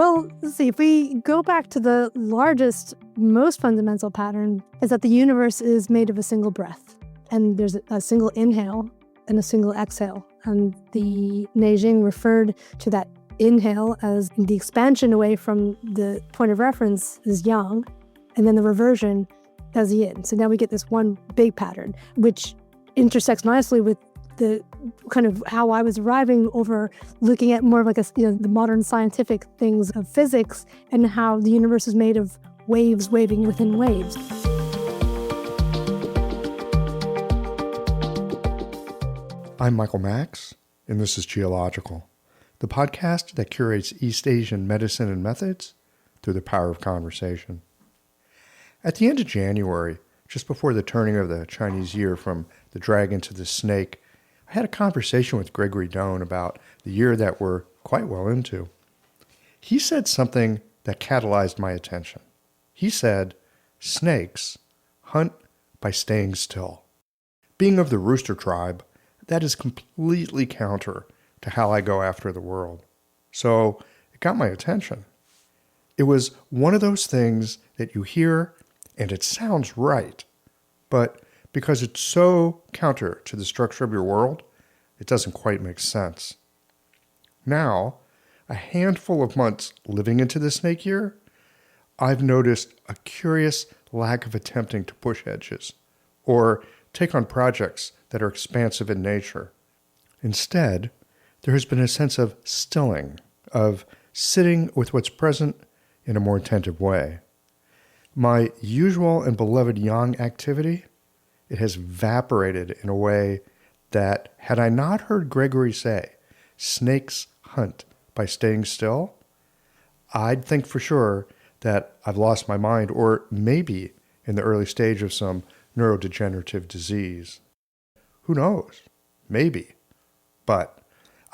Well, let's see, if we go back to the largest, most fundamental pattern, is that the universe is made of a single breath. And there's a single inhale and a single exhale. And the Neijing referred to that inhale as the expansion away from the point of reference is yang, and then the reversion as yin. So now we get this one big pattern, which intersects nicely with the kind of how I was arriving over looking at more of like the modern scientific things of physics and how the universe is made of waves waving within waves. I'm Michael Max, and this is Geological, the podcast that curates East Asian medicine and methods through the power of conversation. At the end of January, just before the turning of the Chinese year from the dragon to the snake, I had a conversation with Gregory Doan about the year that we're quite well into. He said something that catalyzed my attention. He said, snakes hunt by staying still. Being of the rooster tribe, that is completely counter to how I go after the world. So it got my attention. It was one of those things that you hear and it sounds right, but because it's so counter to the structure of your world, it doesn't quite make sense. Now, a handful of months living into the snake year, I've noticed a curious lack of attempting to push edges or take on projects that are expansive in nature. Instead, there has been a sense of stilling, of sitting with what's present in a more attentive way. My usual and beloved yang activity, it has evaporated in a way that, had I not heard Gregory say, snakes hunt by staying still, I'd think for sure that I've lost my mind or maybe in the early stage of some neurodegenerative disease. Who knows? Maybe. But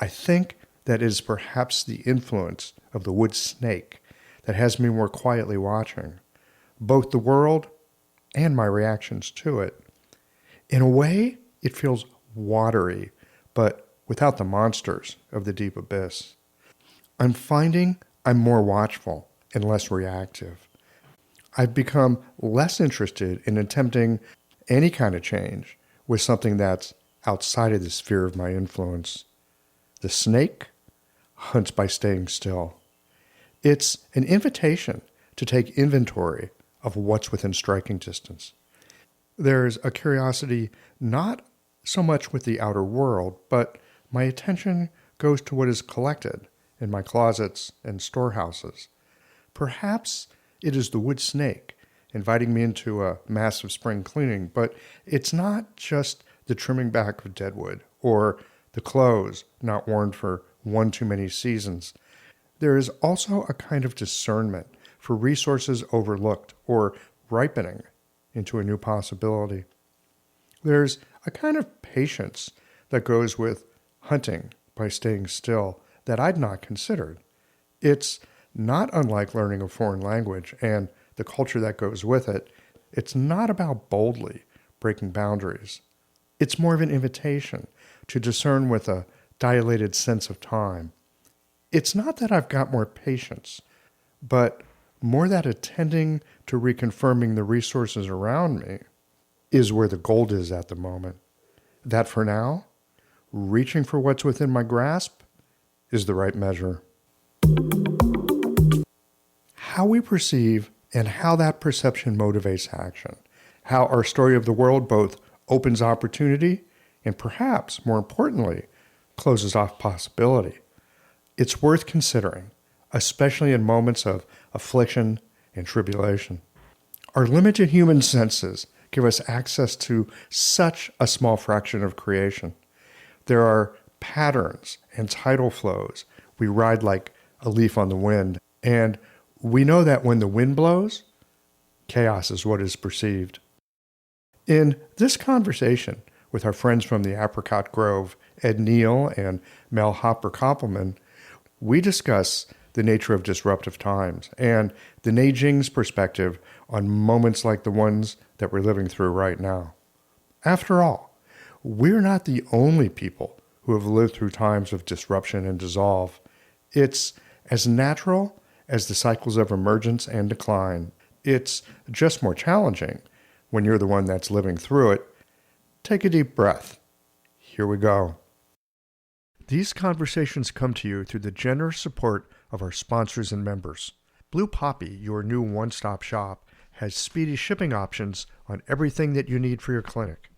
I think that it is perhaps the influence of the wood snake that has me more quietly watching both the world and my reactions to it. In a way, it feels watery, but without the monsters of the deep abyss. I'm finding I'm more watchful and less reactive. I've become less interested in attempting any kind of change with something that's outside of the sphere of my influence. The snake hunts by staying still. It's an invitation to take inventory of what's within striking distance. There's a curiosity not so much with the outer world, but my attention goes to what is collected in my closets and storehouses. Perhaps it is the wood snake inviting me into a massive spring cleaning, but it's not just the trimming back of dead wood or the clothes not worn for one too many seasons. There is also a kind of discernment for resources overlooked or ripening into a new possibility. There's a kind of patience that goes with hunting by staying still that I'd not considered. It's not unlike learning a foreign language and the culture that goes with it. It's not about boldly breaking boundaries. It's more of an invitation to discern with a dilated sense of time. It's not that I've got more patience, but more that attending to reconfirming the resources around me is where the gold is at the moment. That for now, reaching for what's within my grasp is the right measure. How we perceive and how that perception motivates action. How our story of the world both opens opportunity and perhaps, more importantly, closes off possibility. It's worth considering, especially in moments of affliction and tribulation. Our limited human senses give us access to such a small fraction of creation. There are patterns and tidal flows we ride like a leaf on the wind, and we know that when the wind blows, chaos is what is perceived. In this conversation with our friends from the Apricot Grove, Ed Neal and Mel Koppelman, we discuss the nature of disruptive times and the Neijing's perspective on moments like the ones that we're living through right now. After all, we're not the only people who have lived through times of disruption and dissolve. It's as natural as the cycles of emergence and decline. It's just more challenging when you're the one that's living through it. Take a deep breath. Here we go. These conversations come to you through the generous support of our sponsors and members. Blue Poppy, your new one-stop shop, has speedy shipping options on everything that you need for your clinic.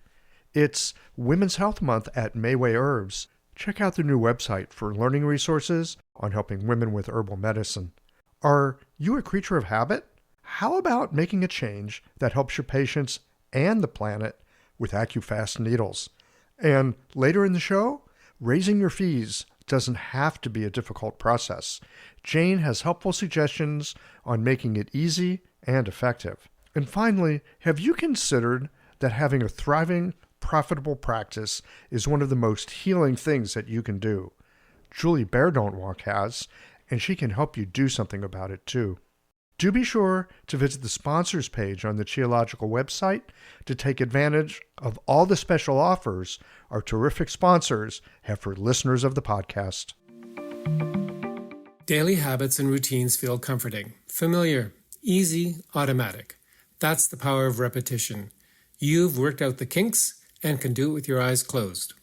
It's Women's Health Month at Mayway Herbs. Check out their new website for learning resources on helping women with herbal medicine. Are you a creature of habit? How about making a change that helps your patients and the planet with AccuFast needles? And later in the show, raising your fees doesn't have to be a difficult process. Jane has helpful suggestions on making it easy and effective. And finally, have you considered that having a thriving, profitable practice is one of the most healing things that you can do? Julie Bear Don't Walk has, and she can help you do something about it too. Do be sure to visit the sponsors page on the Ecological website to take advantage of all the special offers our terrific sponsors have for listeners of the podcast. Daily habits and routines feel comforting, familiar, easy, automatic. That's the power of repetition. You've worked out the kinks and can do it with your eyes closed.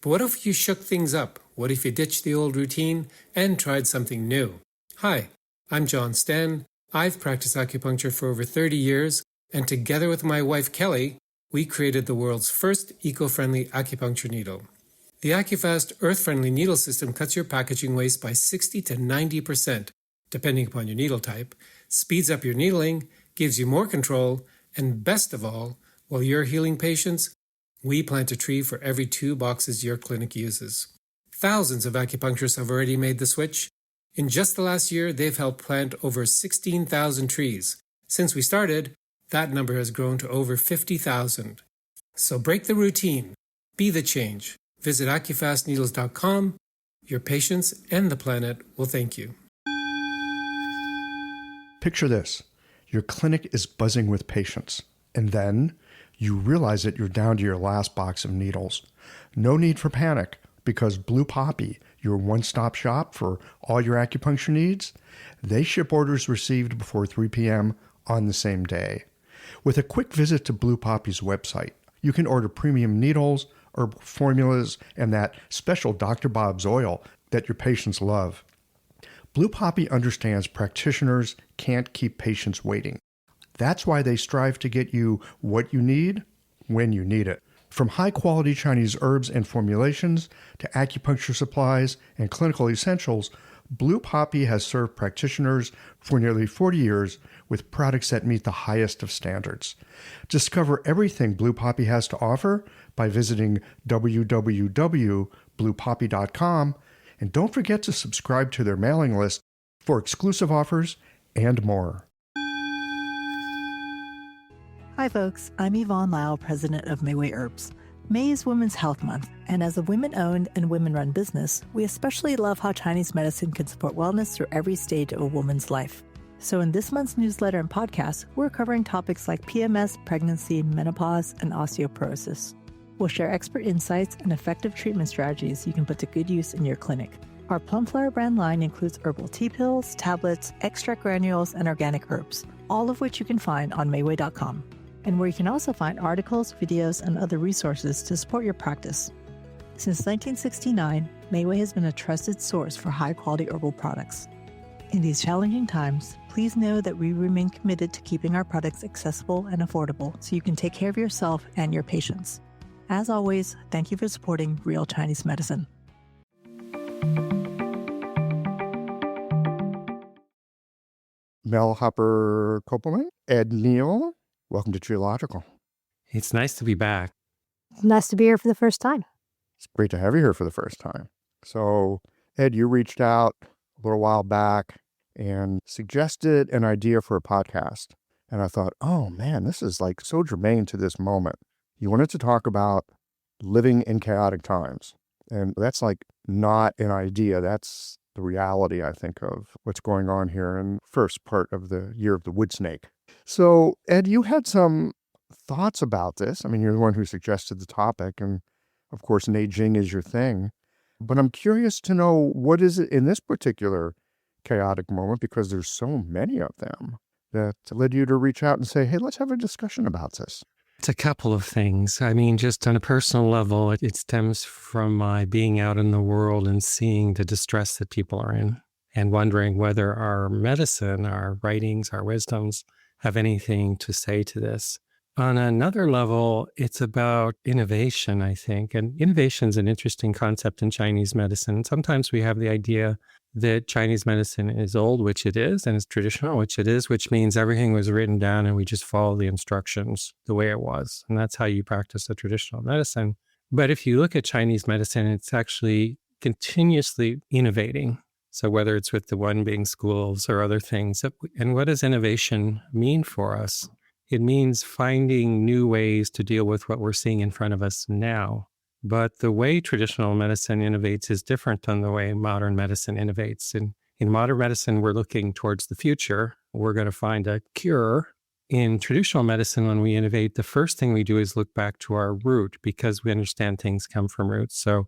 But what if you shook things up? What if you ditched the old routine and tried something new? Hi, I'm John Sten. I've practiced acupuncture for over 30 years, and together with my wife Kelly, we created the world's first eco-friendly acupuncture needle. The AccuFast earth-friendly needle system cuts your packaging waste by 60 to 90%, depending upon your needle type, speeds up your needling, gives you more control, and best of all, while you're healing patients, we plant a tree for every 2 boxes your clinic uses. Thousands of acupuncturists have already made the switch. In just the last year, they've helped plant over 16,000 trees. Since we started, that number has grown to over 50,000. So break the routine. Be the change. Visit AccuFastNeedles.com. Your patients and the planet will thank you. Picture this. Your clinic is buzzing with patients, and then you realize that you're down to your last box of needles. No need for panic, because Blue Poppy, your one-stop shop for all your acupuncture needs, they ship orders received before 3 p.m. on the same day. With a quick visit to Blue Poppy's website, you can order premium needles, herbal formulas, and that special Dr. Bob's oil that your patients love. Blue Poppy understands practitioners can't keep patients waiting. That's why they strive to get you what you need when you need it. From high-quality Chinese herbs and formulations to acupuncture supplies and clinical essentials, Blue Poppy has served practitioners for nearly 40 years with products that meet the highest of standards. Discover everything Blue Poppy has to offer by visiting www.bluepoppy.com, and don't forget to subscribe to their mailing list for exclusive offers and more. Hi folks, I'm Yvonne Lau, president of Mayway Herbs. May is Women's Health Month, and as a women-owned and women-run business, we especially love how Chinese medicine can support wellness through every stage of a woman's life. So in this month's newsletter and podcast, we're covering topics like PMS, pregnancy, menopause, and osteoporosis. We'll share expert insights and effective treatment strategies you can put to good use in your clinic. Our Plumflower brand line includes herbal tea pills, tablets, extract granules, and organic herbs, all of which you can find on Mayway.com, and where you can also find articles, videos, and other resources to support your practice. Since 1969, Mayway has been a trusted source for high-quality herbal products. In these challenging times, please know that we remain committed to keeping our products accessible and affordable so you can take care of yourself and your patients. As always, thank you for supporting Real Chinese Medicine. Mel Hopper Koppelman, Ed Neal, welcome to Ecological. It's nice to be back. Nice to be here for the first time. It's great to have you here for the first time. So, Ed, you reached out a little while back and suggested an idea for a podcast. And I thought, oh man, this is like so germane to this moment. You wanted to talk about living in chaotic times. And that's like not an idea. That's the reality, I think, of what's going on here in the first part of the year of the wood snake. So, Ed, you had some thoughts about this. I mean, you're the one who suggested the topic, and of course, Neijing is your thing. But I'm curious to know, what is it in this particular chaotic moment, because there's so many of them, that led you to reach out and say, hey, let's have a discussion about this? It's a couple of things. I mean, just on a personal level, it stems from my being out in the world and seeing the distress that people are in and wondering whether our medicine, our writings, our wisdoms have anything to say to this. On another level, it's about innovation, I think. And innovation is an interesting concept in Chinese medicine. Sometimes we have the idea that Chinese medicine is old, which it is, and it's traditional, which it is, which means everything was written down and we just follow the instructions the way it was. And that's how you practice the traditional medicine. But if you look at Chinese medicine, it's actually continuously innovating. So whether it's with the One Being schools or other things, and what does innovation mean for us? It means finding new ways to deal with what we're seeing in front of us now. But the way traditional medicine innovates is different than the way modern medicine innovates. In modern medicine, we're looking towards the future. We're going to find a cure. In traditional medicine, when we innovate, the first thing we do is look back to our root, because we understand things come from roots. So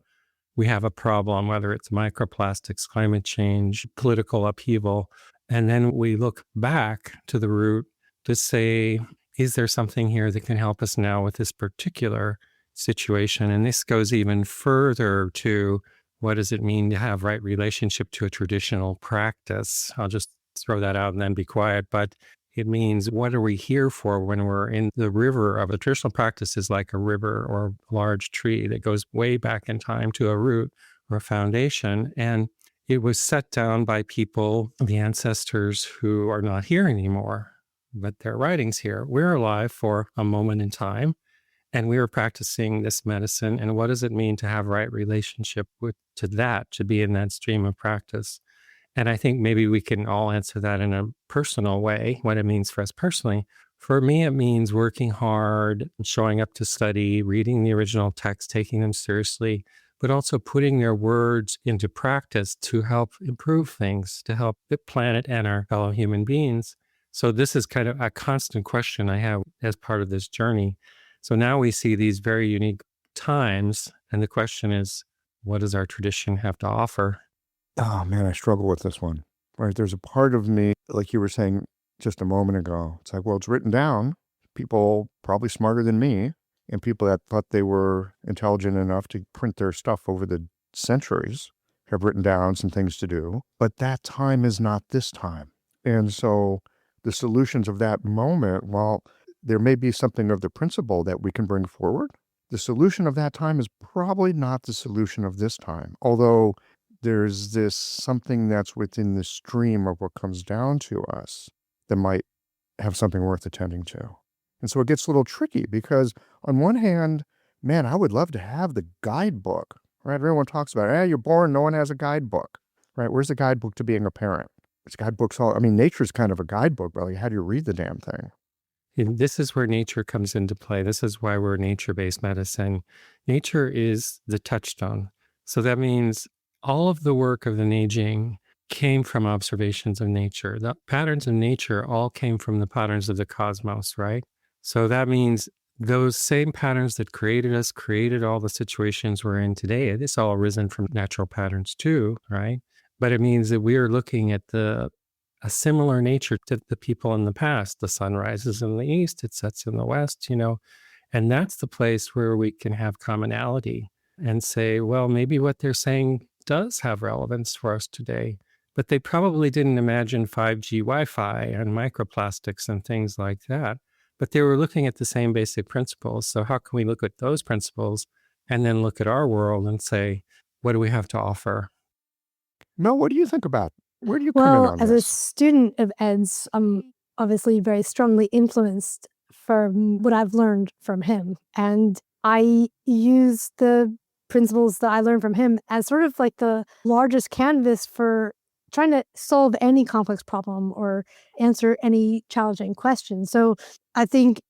we have a problem, whether it's microplastics, climate change, political upheaval, and then we look back to the root to say, is there something here that can help us now with this particular situation? And this goes even further to, what does it mean to have right relationship to a traditional practice? I'll just throw that out and then be quiet. But it means, what are we here for when we're in the river of a traditional practice? Is like a river or a large tree that goes way back in time to a root or a foundation. And it was set down by people, the ancestors who are not here anymore, but their writings here. We're alive for a moment in time, and we are practicing this medicine. And what does it mean to have right relationship to that, to be in that stream of practice? And I think maybe we can all answer that in a personal way, what it means for us personally. For me, it means working hard, showing up to study, reading the original text, taking them seriously, but also putting their words into practice to help improve things, to help the planet and our fellow human beings. So this is kind of a constant question I have as part of this journey. So now we see these very unique times, and the question is, what does our tradition have to offer? Oh man, I struggle with this one. Right? There's a part of me, like you were saying just a moment ago, it's like, well, it's written down. People probably smarter than me, and people that thought they were intelligent enough to print their stuff over the centuries have written down some things to do. But that time is not this time. And so the solutions of that moment, while there may be something of the principle that we can bring forward, the solution of that time is probably not the solution of this time. Although there's this something that's within the stream of what comes down to us that might have something worth attending to. And so it gets a little tricky, because on one hand, man, I would love to have the guidebook, right? Everyone talks about, you're born, no one has a guidebook, right? Where's the guidebook to being a parent? It's guidebooks nature's kind of a guidebook, but like, how do you read the damn thing? And this is where nature comes into play. This is why we're nature-based medicine. Nature is the touchstone. So that means all of the work of the Neijing came from observations of nature. The patterns of nature all came from the patterns of the cosmos, right? So that means those same patterns that created us, created all the situations we're in today. It's all arisen from natural patterns too, right? But it means that we are looking at a similar nature to the people in the past. The sun rises in the east, it sets in the west, and that's the place where we can have commonality and say, well, maybe what they're saying does have relevance for us today. But they probably didn't imagine 5G Wi-Fi and microplastics and things like that. But they were looking at the same basic principles. So how can we look at those principles and then look at our world and say, what do we have to offer? Mel, what do you think about? Where do you come in Well, on as a this? student of Ed's, I'm obviously very strongly influenced from what I've learned from him. And I use the principles that I learned from him as sort of like the largest canvas for trying to solve any complex problem or answer any challenging question. So I think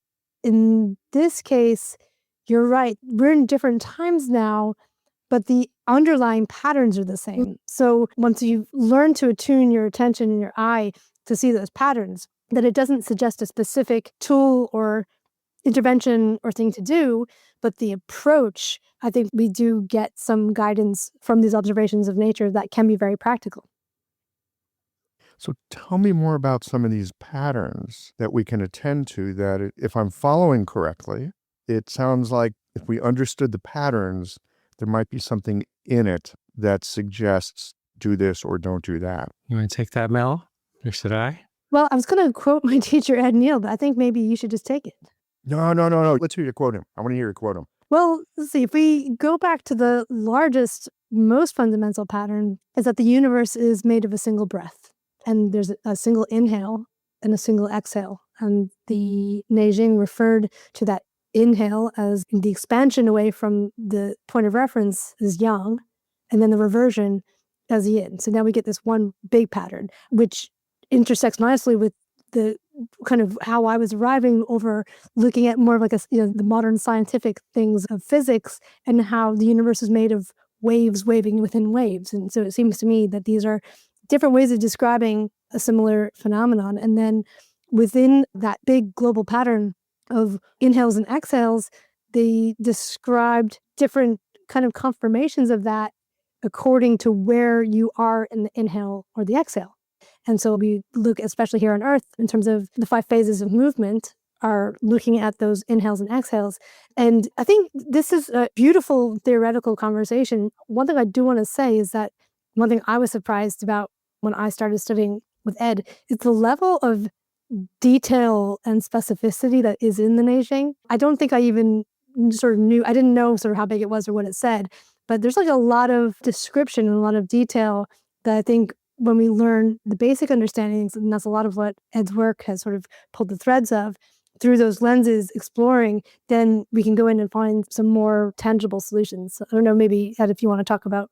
in this case, you're right. We're in different times now, but the underlying patterns are the same. So once you learn to attune your attention and your eye to see those patterns, that it doesn't suggest a specific tool or intervention or thing to do, but the approach, I think we do get some guidance from these observations of nature that can be very practical. So tell me more about some of these patterns that we can attend to that, if I'm following correctly, it sounds like if we understood the patterns, there might be something in it that suggests do this or don't do that. You want to take that, Mel? Or should I? Well, I was going to quote my teacher, Ed Neal, but I think maybe you should just take it. No, no, no, no. Let's hear you quote him. I want to hear you quote him. Well, let's see. If we go back to the largest, most fundamental pattern, is that the universe is made of a single breath, and there's a single inhale and a single exhale. And the Neijing referred to that inhale as the expansion away from the point of reference is yang, and then the reversion as yin. So now we get this one big pattern, which intersects nicely with the kind of how I was arriving over looking at more of like the modern scientific things of physics and how the universe is made of waves waving within waves. And so it seems to me that these are different ways of describing a similar phenomenon. And then within that big global pattern of inhales and exhales, they described different kind of confirmations of that according to where you are in the inhale or the exhale. And so we look, especially here on Earth, in terms of the 5 phases of movement, are looking at those inhales and exhales. And I think this is a beautiful theoretical conversation. One thing I do want to say is that one thing I was surprised about when I started studying with Ed is the level of detail and specificity that is in the Neijing. I don't think I even sort of knew, I didn't know sort of how big it was or what it said, but there's like a lot of description and a lot of detail that I think when we learn the basic understandings, and that's a lot of what Ed's work has sort of pulled the threads of, through those lenses exploring, then we can go in and find some more tangible solutions. I don't know, maybe Ed, if you want to talk about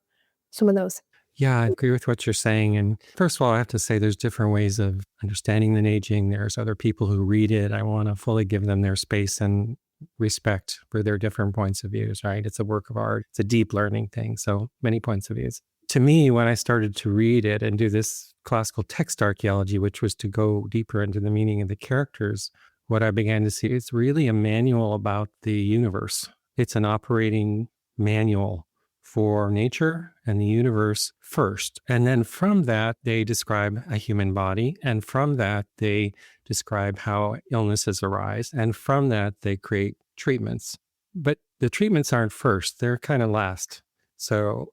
some of those. Yeah, I agree with what you're saying. And first of all, I have to say there's different ways of understanding the Neijing. There's other people who read it. I want to fully give them their space and respect for their different points of views, right? It's a work of art. It's a deep learning thing. So many points of views. To me, when I started to read it and do this classical text archaeology, which was to go deeper into the meaning of the characters, what I began to see is really a manual about the universe. It's an operating manual for nature and the universe first. And then from that, they describe a human body. And from that, they describe how illnesses arise. And from that, they create treatments. But the treatments aren't first, they're kind of last. So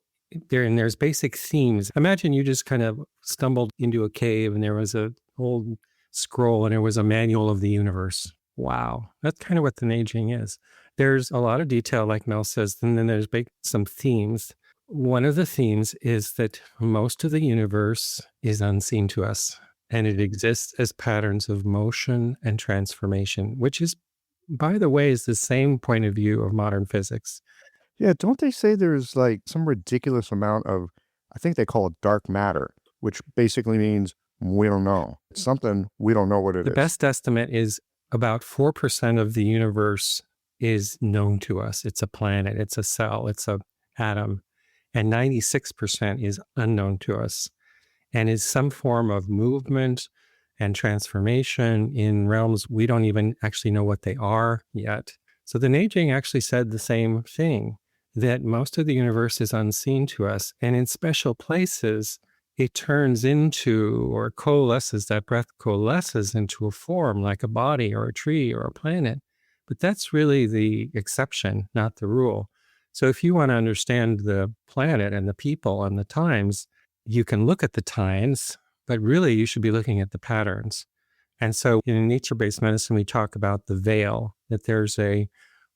there's basic themes. Imagine you just kind of stumbled into a cave and there was an old scroll and it was a manual of the universe. Wow. That's kind of what the Neijing is. There's a lot of detail, like Mel says, and then there's some themes. One of the themes is that most of the universe is unseen to us, and it exists as patterns of motion and transformation, which is, by the way, is the same point of view of modern physics. Yeah, don't they say there's like some ridiculous amount of, I think they call it dark matter, which basically means we don't know. It's something we don't know what it is. The best estimate is about 4% of the universe is known to us. It's a planet, it's a cell, it's an atom, and 96% is unknown to us and is some form of movement and transformation in realms we don't even actually know what they are yet. So the Neijing actually said the same thing, that most of the universe is unseen to us, and in special places, it turns into or coalesces, that breath coalesces into a form like a body or a tree or a planet. But that's really the exception, not the rule. So if you want to understand the planet and the people and the times, you can look at the times, but really you should be looking at the patterns. And so in nature-based medicine, we talk about the veil, that there's a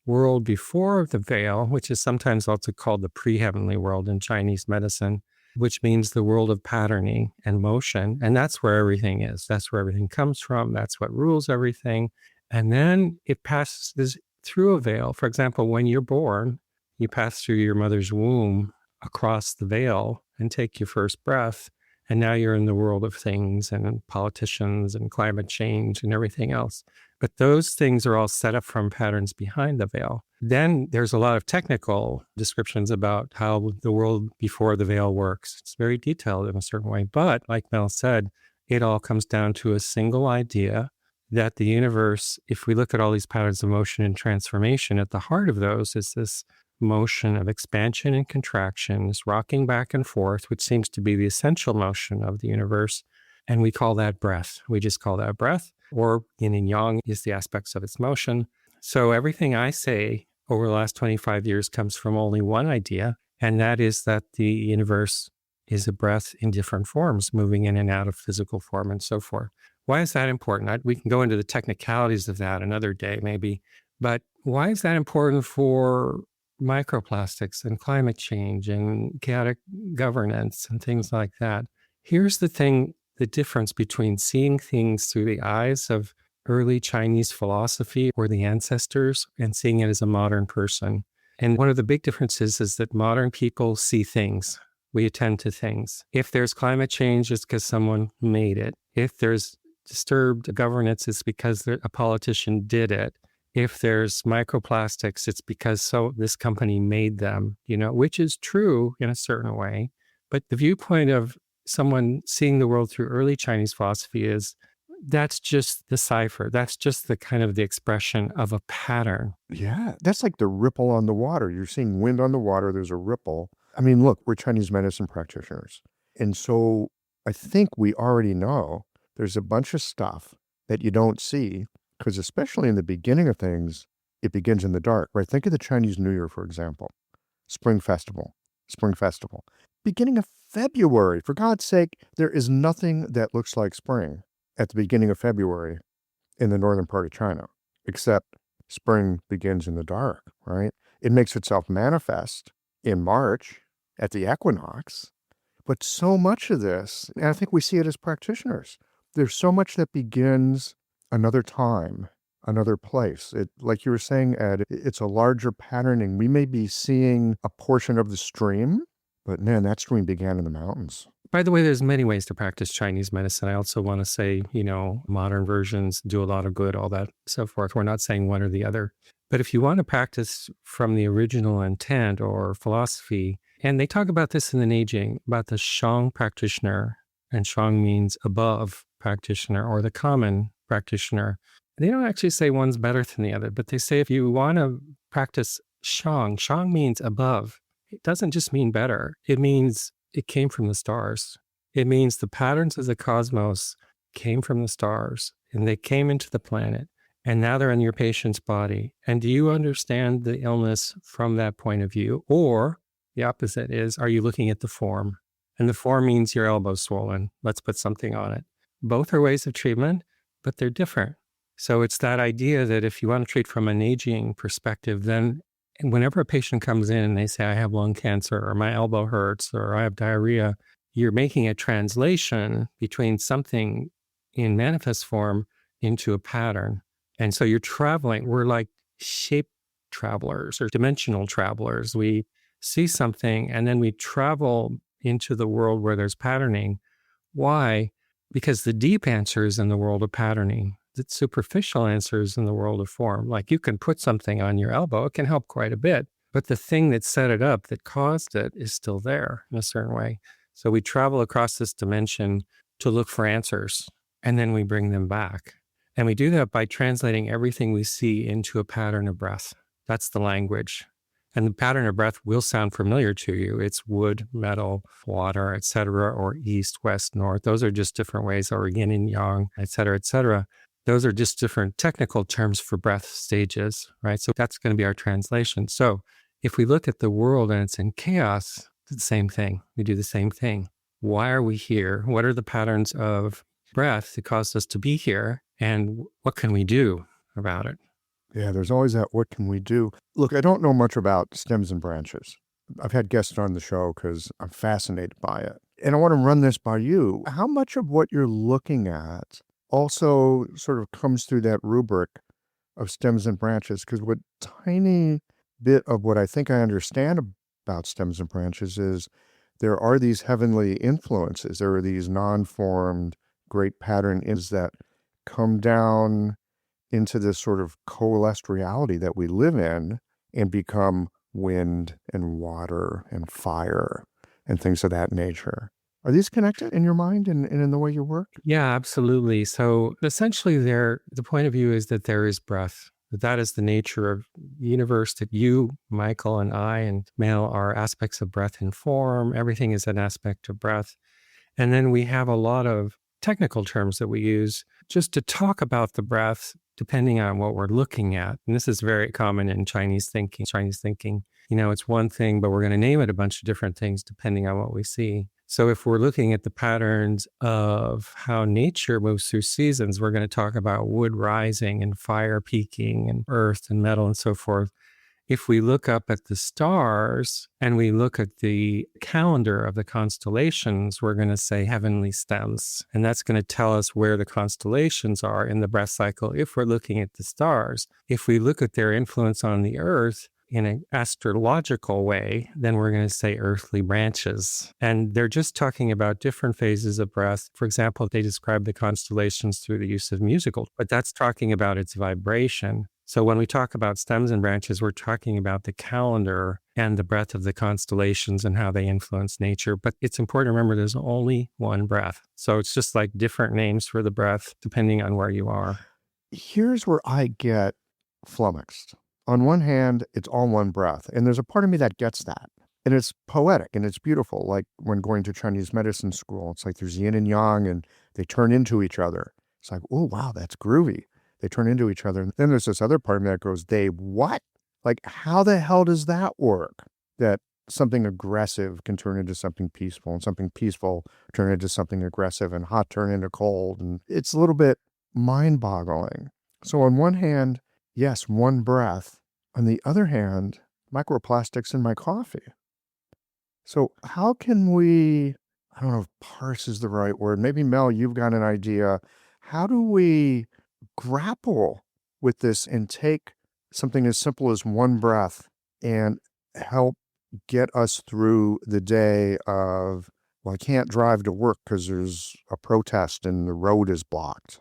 world before the veil, which is sometimes also called the pre-heavenly world in Chinese medicine, which means the world of patterning and motion. And that's where everything is. That's where everything comes from. That's what rules everything. And then it passes through a veil. For example, when you're born, you pass through your mother's womb across the veil and take your first breath. And now you're in the world of things and politicians and climate change and everything else. But those things are all set up from patterns behind the veil. Then there's a lot of technical descriptions about how the world before the veil works. It's very detailed in a certain way. But like Mel said, it all comes down to a single idea that the universe, if we look at all these patterns of motion and transformation, at the heart of those is this motion of expansion and contraction, this rocking back and forth, which seems to be the essential motion of the universe. And we call that breath. We just call that breath, or yin and yang is the aspects of its motion. So everything I say over the last 25 years comes from only one idea, and that is that the universe is a breath in different forms, moving in and out of physical form and so forth. Why is that important? We can go into the technicalities of that another day, maybe. But why is that important for microplastics and climate change and chaotic governance and things like that? Here's the thing, the difference between seeing things through the eyes of early Chinese philosophy or the ancestors and seeing it as a modern person. And one of the big differences is that modern people see things. We attend to things. If there's climate change, it's because someone made it. If there's disturbed governance, it's because a politician did it. If there's microplastics, it's because this company made them, which is true in a certain way. But the viewpoint of someone seeing the world through early Chinese philosophy is that's just the cipher. That's just the kind of the expression of a pattern. Yeah, that's like the ripple on the water. You're seeing wind on the water, there's a ripple. I mean, look, we're Chinese medicine practitioners. And so I think we already know there's a bunch of stuff that you don't see, because especially in the beginning of things, it begins in the dark, right? Think of the Chinese New Year, for example. Spring Festival. Beginning of February. For God's sake, there is nothing that looks like spring at the beginning of February in the northern part of China, except spring begins in the dark, right? It makes itself manifest in March at the equinox. But so much of this, and I think we see it as practitioners, there's so much that begins another time, another place. Like you were saying, Ed, it's a larger patterning. We may be seeing a portion of the stream, but man, that stream began in the mountains. By the way, there's many ways to practice Chinese medicine. I also want to say, modern versions do a lot of good, all that, so forth. We're not saying one or the other. But if you want to practice from the original intent or philosophy, and they talk about this in the Neijing, about the Shang practitioner, and Shang means above practitioner or the common practitioner. They don't actually say one's better than the other, but they say if you want to practice Shang means above. It doesn't just mean better. It means it came from the stars. It means the patterns of the cosmos came from the stars and they came into the planet and now they're in your patient's body. And do you understand the illness from that point of view? Or the opposite is, are you looking at the form? And the form means your elbow's swollen. Let's put something on it. Both are ways of treatment, but they're different. So it's that idea that if you want to treat from an aging perspective, then whenever a patient comes in and they say, I have lung cancer or my elbow hurts or I have diarrhea, you're making a translation between something in manifest form into a pattern. And so you're traveling. We're like shape travelers or dimensional travelers. We see something and then we travel into the world where there's patterning. Why? Because the deep answer is in the world of patterning. The superficial answer is in the world of form. Like you can put something on your elbow, it can help quite a bit, but the thing that set it up, that caused it, is still there in a certain way. So we travel across this dimension to look for answers, and then we bring them back. And we do that by translating everything we see into a pattern of breath. That's the language. And the pattern of breath will sound familiar to you. It's wood, metal, water, et cetera, or east, west, north. Those are just different ways, or yin and yang, et cetera, et cetera. Those are just different technical terms for breath stages, right? So that's going to be our translation. So if we look at the world and it's in chaos, it's the same thing. We do the same thing. Why are we here? What are the patterns of breath that caused us to be here? And what can we do about it? Yeah, there's always that, what can we do? Look, I don't know much about stems and branches. I've had guests on the show because I'm fascinated by it. And I want to run this by you. How much of what you're looking at also sort of comes through that rubric of stems and branches? Because what tiny bit of what I think I understand about stems and branches is there are these heavenly influences. There are these non-formed great patterns that come down into this sort of coalesced reality that we live in and become wind and water and fire and things of that nature. Are these connected in your mind and in the way you work? Yeah, absolutely. So essentially the point of view is that there is breath. That is the nature of the universe, that you, Michael, and I, and Neal are aspects of breath in form. Everything is an aspect of breath. And then we have a lot of technical terms that we use just to talk about the breath depending on what we're looking at. And this is very common in Chinese thinking. It's one thing, but we're going to name it a bunch of different things depending on what we see. So if we're looking at the patterns of how nature moves through seasons, we're going to talk about wood rising and fire peaking and earth and metal and so forth. If we look up at the stars and we look at the calendar of the constellations, we're going to say heavenly stems. And that's going to tell us where the constellations are in the breath cycle if we're looking at the stars. If we look at their influence on the earth in an astrological way, then we're going to say earthly branches. And they're just talking about different phases of breath. For example, they describe the constellations through the use of musical, but that's talking about its vibration. So when we talk about stems and branches, we're talking about the calendar and the breath of the constellations and how they influence nature. But it's important to remember there's only one breath. So it's just like different names for the breath, depending on where you are. Here's where I get flummoxed. On one hand, it's all one breath. And there's a part of me that gets that. And it's poetic and it's beautiful. Like when going to Chinese medicine school, it's like there's yin and yang and they turn into each other. It's like, oh, wow, that's groovy. They turn into each other. And then there's this other part of me that goes, they what? Like, how the hell does that work? That something aggressive can turn into something peaceful and something peaceful turn into something aggressive and hot turn into cold. And it's a little bit mind-boggling. So on one hand, yes, one breath. On the other hand, microplastics in my coffee. So how can we, I don't know if parse is the right word. Maybe Mel, you've got an idea. How do we grapple with this and take something as simple as one breath and help get us through the day of, well, I can't drive to work because there's a protest and the road is blocked?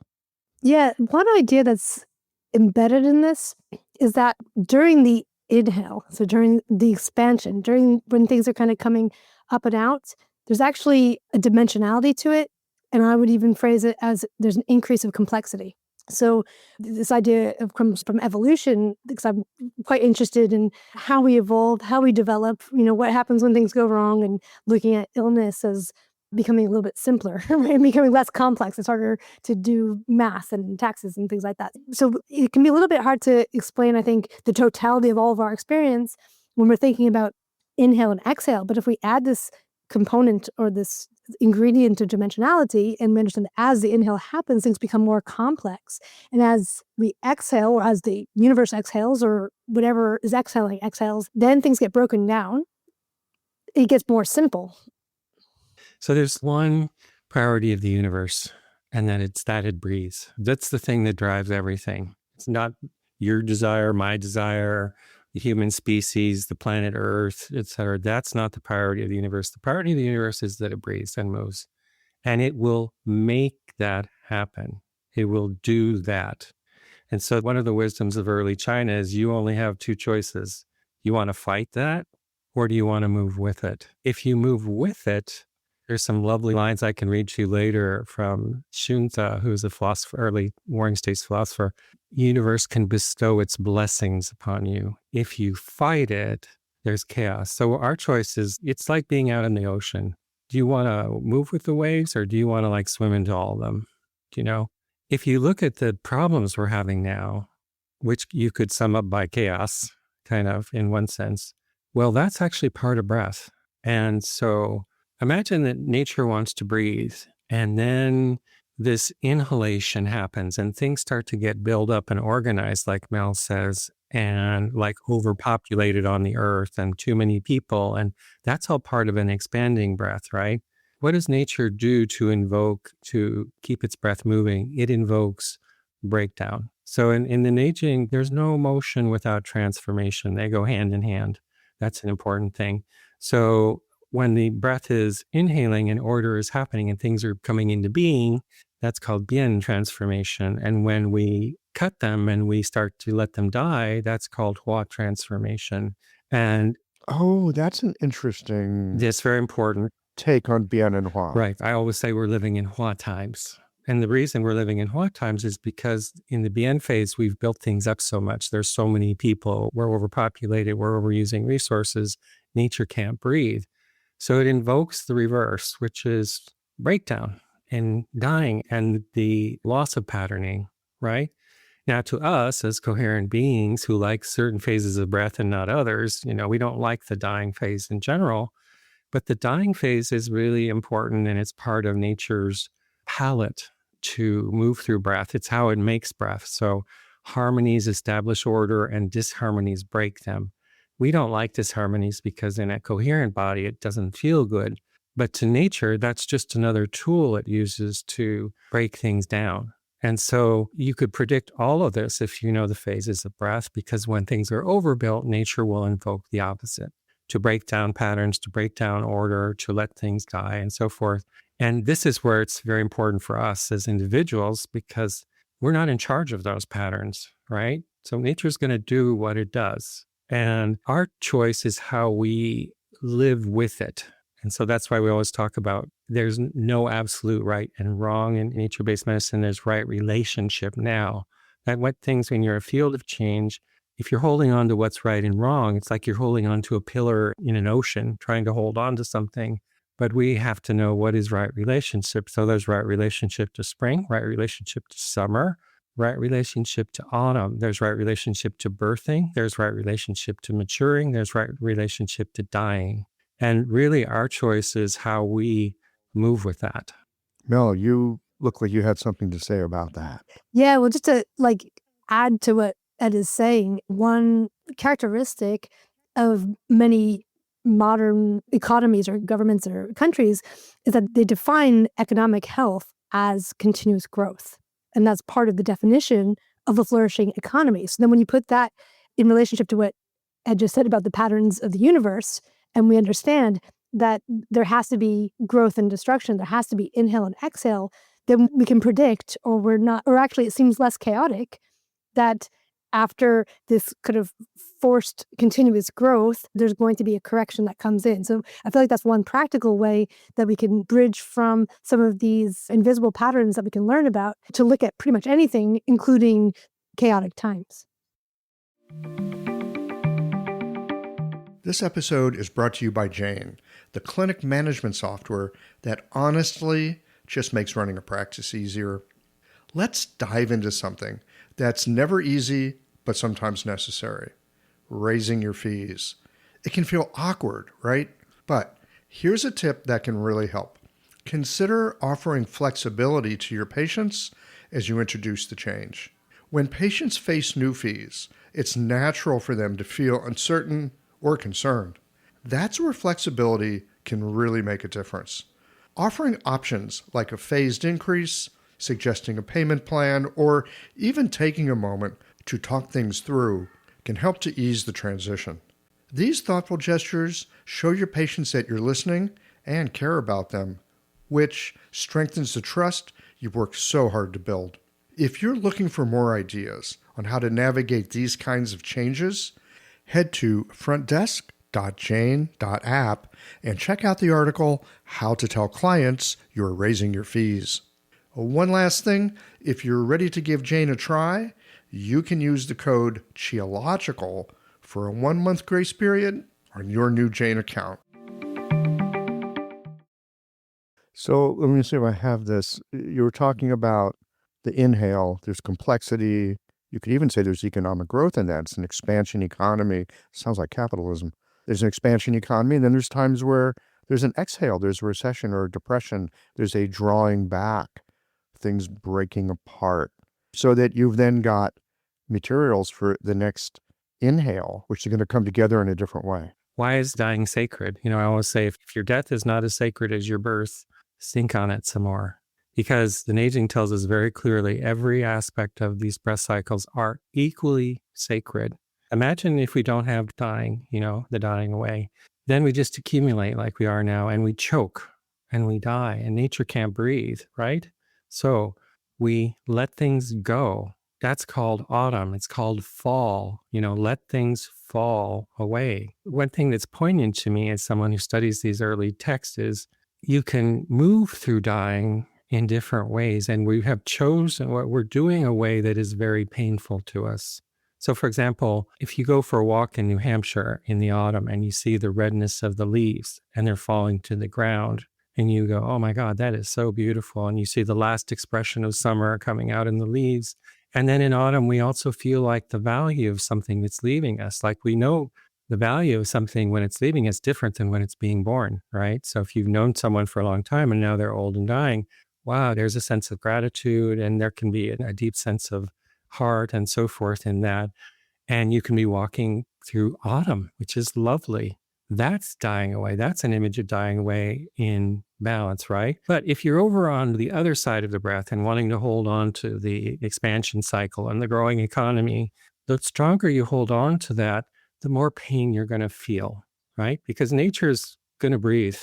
Yeah, one idea that's embedded in this is that during the inhale, so during the expansion, during when things are kind of coming up and out, there's actually a dimensionality to it. And I would even phrase it as there's an increase of complexity. So this idea comes from evolution, because I'm quite interested in how we evolve, how we develop, what happens when things go wrong, and looking at illness as becoming a little bit simpler, right? Becoming less complex. It's harder to do math and taxes and things like that. So it can be a little bit hard to explain, I think, the totality of all of our experience when we're thinking about inhale and exhale. But if we add this component or this ingredient of dimensionality and we understand that as the inhale happens, things become more complex. And as we exhale, or as the universe exhales, or whatever is exhaling exhales, then things get broken down. It gets more simple. So there's one priority of the universe, and that it's that it breathes. That's the thing that drives everything. It's not your desire, my desire, the human species, the planet Earth, etc. That's not the priority of the universe. The priority of the universe is that it breathes and moves. And it will make that happen. It will do that. And so one of the wisdoms of early China is you only have two choices. You want to fight that, or do you want to move with it? If you move with it, there's some lovely lines I can read to you later from Xunzi, who's a philosopher, early Warring States philosopher. Universe can bestow its blessings upon you. If you fight it, there's chaos. So our choice is, it's like being out in the ocean. Do you want to move with the waves, or do you want to like swim into all of them? If you look at the problems we're having now, which you could sum up by chaos, kind of in one sense, well, that's actually part of breath. And so imagine that nature wants to breathe, and then this inhalation happens and things start to get built up and organized, like Mel says, and like overpopulated on the earth and too many people. And that's all part of an expanding breath, right? What does nature do to keep its breath moving? It invokes breakdown. So in the Neijing, there's no motion without transformation. They go hand in hand. That's an important thing. So when the breath is inhaling and order is happening and things are coming into being, that's called bian transformation. And when we cut them and we start to let them die, that's called hua transformation. And oh, that's an interesting it's very important take on bian and hua. Right. I always say we're living in hua times. And the reason we're living in hua times is because in the bian phase, we've built things up so much. There's so many people. We're overpopulated. We're overusing resources. Nature can't breathe. So it invokes the reverse, which is breakdown. and dying and the loss of patterning, right? Now, to us as coherent beings who like certain phases of breath and not others, we don't like the dying phase in general, but the dying phase is really important and it's part of nature's palette to move through breath. It's how it makes breath. So harmonies establish order and disharmonies break them. We don't like disharmonies because in a coherent body, it doesn't feel good. But to nature, that's just another tool it uses to break things down. And so you could predict all of this if you know the phases of breath, because when things are overbuilt, nature will invoke the opposite, to break down patterns, to break down order, to let things die, and so forth. And this is where it's very important for us as individuals, because we're not in charge of those patterns, right? So nature's going to do what it does. And our choice is how we live with it. And so that's why we always talk about there's no absolute right and wrong in nature-based medicine. There's right relationship now. That what things, when you're a field of change, if you're holding on to what's right and wrong, it's like you're holding on to a pillar in an ocean, trying to hold on to something. But we have to know what is right relationship. So there's right relationship to spring, right relationship to summer, right relationship to autumn. There's right relationship to birthing. There's right relationship to maturing. There's right relationship to dying. And really our choice is how we move with that. Mel, you look like you had something to say about that. Yeah, well, just to add to what Ed is saying, one characteristic of many modern economies or governments or countries is that they define economic health as continuous growth. And that's part of the definition of a flourishing economy. So then when you put that in relationship to what Ed just said about the patterns of the universe, and we understand that there has to be growth and destruction, there has to be inhale and exhale, then we can predict, or actually it seems less chaotic, that after this kind of forced continuous growth, there's going to be a correction that comes in. So I feel like that's one practical way that we can bridge from some of these invisible patterns that we can learn about to look at pretty much anything, including chaotic times. This episode is brought to you by Jane, the clinic management software that honestly just makes running a practice easier. Let's dive into something that's never easy, but sometimes necessary: raising your fees. It can feel awkward, right? But here's a tip that can really help. Consider offering flexibility to your patients as you introduce the change. When patients face new fees, it's natural for them to feel uncertain or concerned. That's where flexibility can really make a difference. Offering options like a phased increase, suggesting a payment plan, or even taking a moment to talk things through can help to ease the transition. These thoughtful gestures show your patients that you're listening and care about them, which strengthens the trust you've worked so hard to build. If you're looking for more ideas on how to navigate these kinds of changes, head to frontdesk.jane.app and check out the article, How to Tell Clients You're Raising Your Fees. One last thing, if you're ready to give Jane a try, you can use the code ecological for a 1-month grace period on your new Jane account. So let me see if I have this. You were talking about the inhale. There's complexity. You could even say there's economic growth in that. It's an expansion economy. Sounds like capitalism. There's an expansion economy, and then there's times where there's an exhale. There's a recession or a depression. There's a drawing back, things breaking apart, so that you've then got materials for the next inhale, which are going to come together in a different way. Why is dying sacred? I always say if your death is not as sacred as your birth, think on it some more. Because the Neijing tells us very clearly every aspect of these breath cycles are equally sacred. Imagine if we don't have dying, the dying away. Then we just accumulate like we are now, and we choke and we die, and nature can't breathe, right? So we let things go. That's called autumn. It's called fall. Let things fall away. One thing that's poignant to me as someone who studies these early texts is you can move through dying in different ways. And we have chosen what we're doing a way that is very painful to us. So for example, if you go for a walk in New Hampshire in the autumn and you see the redness of the leaves and they're falling to the ground, and you go, oh my God, that is so beautiful. And you see the last expression of summer coming out in the leaves. And then in autumn, we also feel like the value of something that's leaving us. Like we know the value of something when it's leaving is different than when it's being born, right? So if you've known someone for a long time and now they're old and dying, wow, there's a sense of gratitude, and there can be a deep sense of heart and so forth in that. And you can be walking through autumn, which is lovely. That's dying away. That's an image of dying away in balance, right? But if you're over on the other side of the breath and wanting to hold on to the expansion cycle and the growing economy, the stronger you hold on to that, the more pain you're going to feel, right? Because nature's going to breathe.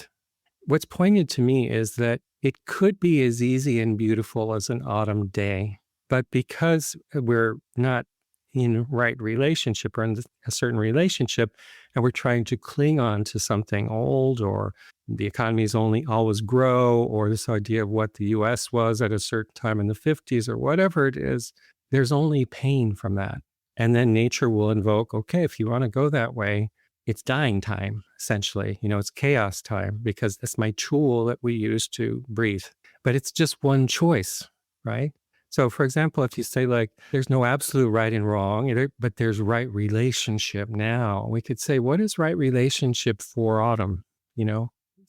What's poignant to me is that it could be as easy and beautiful as an autumn day, but because we're not in right relationship or in a certain relationship, and we're trying to cling on to something old, or the economies only always grow, or this idea of what the US was at a certain time in the 50s, or whatever it is, there's only pain from that. And then nature will invoke, okay, if you want to go that way, it's dying time, essentially. It's chaos time, because that's my tool that we use to breathe. But it's just one choice, right? So, for example, if you say like, there's no absolute right and wrong, but there's right relationship now, we could say, what is right relationship for autumn?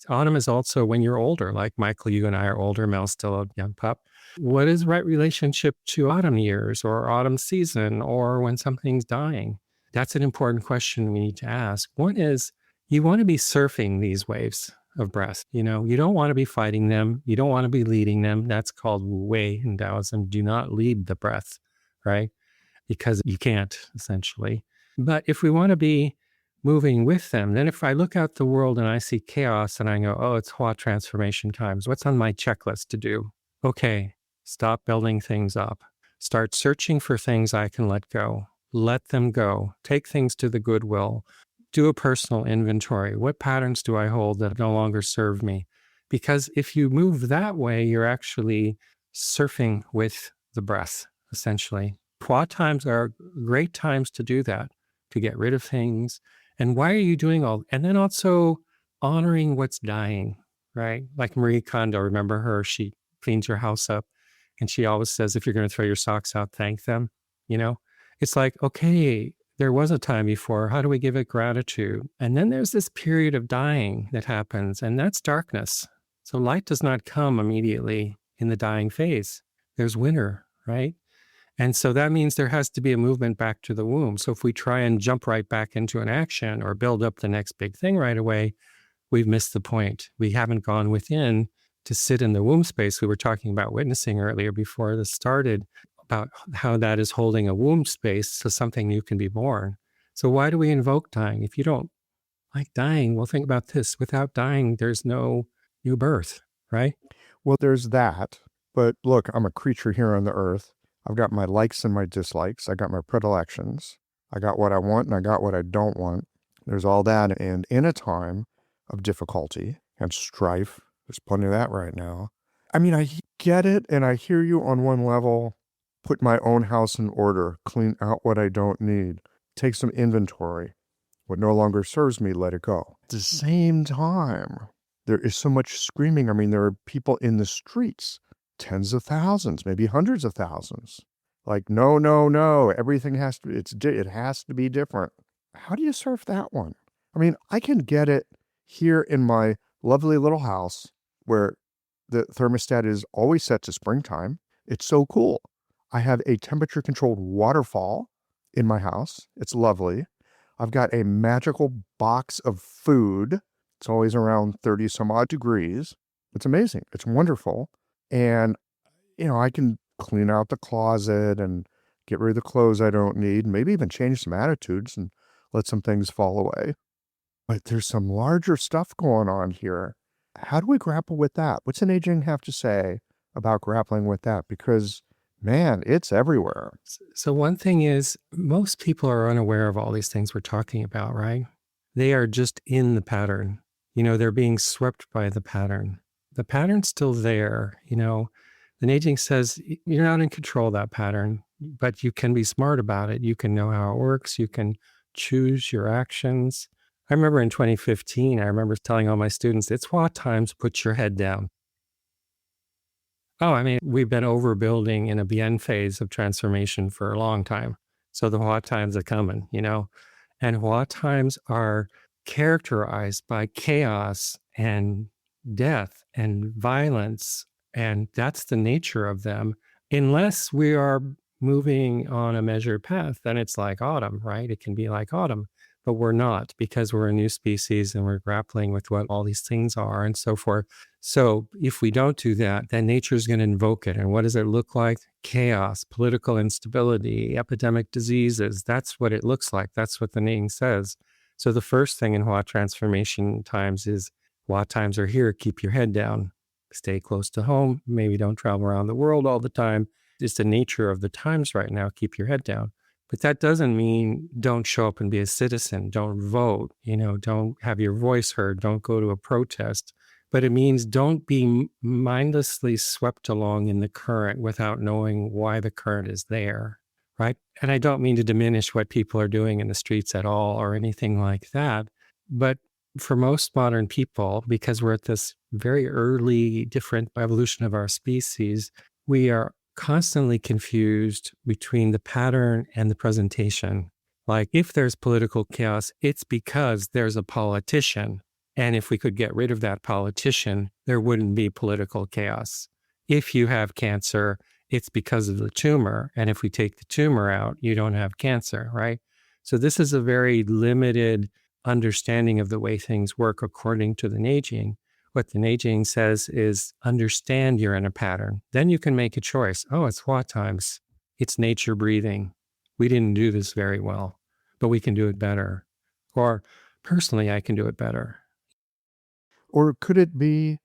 Autumn is also when you're older, like Michael, you and I are older, Mel's still a young pup. What is right relationship to autumn years or autumn season or when something's dying? That's an important question we need to ask. One is, you want to be surfing these waves of breath. You don't want to be fighting them. You don't want to be leading them. That's called Wu Wei in Taoism. Do not lead the breath, right? Because you can't, essentially. But if we want to be moving with them, then if I look out the world and I see chaos and I go, oh, it's Hua transformation times. What's on my checklist to do? Okay, stop building things up. Start searching for things I can let go. Let them go. Take things to the goodwill. Do a personal inventory. What patterns do I hold that no longer serve me? Because if you move that way, you're actually surfing with the breath, essentially. Hua times are great times to do that, to get rid of things. And why are you doing all? And then also honoring what's dying, right? Like Marie Kondo, remember her? She cleans your house up, and she always says, if you're going to throw your socks out, thank them. It's like, okay, there was a time before. How do we give it gratitude? And then there's this period of dying that happens, and that's darkness. So light does not come immediately in the dying phase. There's winter, right? And so that means there has to be a movement back to the womb. So if we try and jump right back into an action or build up the next big thing right away, we've missed the point. We haven't gone within to sit in the womb space. We were talking about witnessing earlier before this started, about how that is holding a womb space so something new can be born. So why do we invoke dying? If you don't like dying, well, think about this. Without dying, there's no new birth, right? Well, there's that. But look, I'm a creature here on the earth. I've got my likes and my dislikes. I got my predilections. I got what I want and I got what I don't want. There's all that. And in a time of difficulty and strife, there's plenty of that right now. I mean, I get it and I hear you on one level. Put my own house in order, clean out what I don't need, take some inventory. What no longer serves me, let it go. At the same time, there is so much screaming. I mean, there are people in the streets, tens of thousands, maybe hundreds of thousands. Like, no, no, no, everything has to, it has to be different. How do you surf that one? I mean, I can get it here in my lovely little house where the thermostat is always set to springtime. It's so cool. I have a temperature-controlled waterfall in my house. It's lovely. I've got a magical box of food. It's always around 30 some odd degrees. It's amazing. It's wonderful. And, I can clean out the closet and get rid of the clothes I don't need, maybe even change some attitudes and let some things fall away. But there's some larger stuff going on here. How do we grapple with that? What's an aging have to say about grappling with that? Because man, it's everywhere. So one thing is, most people are unaware of all these things we're talking about, right? They are just in the pattern. They're being swept by the pattern. The pattern's still there. The Neijing says you're not in control of that pattern, but you can be smart about it. You can know how it works. You can choose your actions. I remember in 2015, I remember telling all my students, it's Hua times, put your head down. Oh, I mean, we've been overbuilding in a bien phase of transformation for a long time. So the Hua times are coming, and Hua times are characterized by chaos and death and violence. And that's the nature of them. Unless we are moving on a measured path, then it's like autumn, right? It can be like autumn, but we're not, because we're a new species and we're grappling with what all these things are and so forth. So if we don't do that, then nature is going to invoke it. And what does it look like? Chaos, political instability, epidemic diseases. That's what it looks like. That's what the name says. So the first thing in Hua transformation times is Hua times are here. Keep your head down. Stay close to home. Maybe don't travel around the world all the time. It's the nature of the times right now. Keep your head down. But that doesn't mean don't show up and be a citizen. Don't vote. Don't have your voice heard. Don't go to a protest. But it means don't be mindlessly swept along in the current without knowing why the current is there, right? And I don't mean to diminish what people are doing in the streets at all or anything like that. But for most modern people, because we're at this very early, different evolution of our species, we are constantly confused between the pattern and the presentation. Like if there's political chaos, it's because there's a politician. And if we could get rid of that politician, there wouldn't be political chaos. If you have cancer, it's because of the tumor. And if we take the tumor out, you don't have cancer, right? So this is a very limited understanding of the way things work according to the Neijing. What the Neijing says is understand you're in a pattern. Then you can make a choice. Oh, it's Hua times. It's nature breathing. We didn't do this very well, but we can do it better. Or personally, I can do it better. Or could it be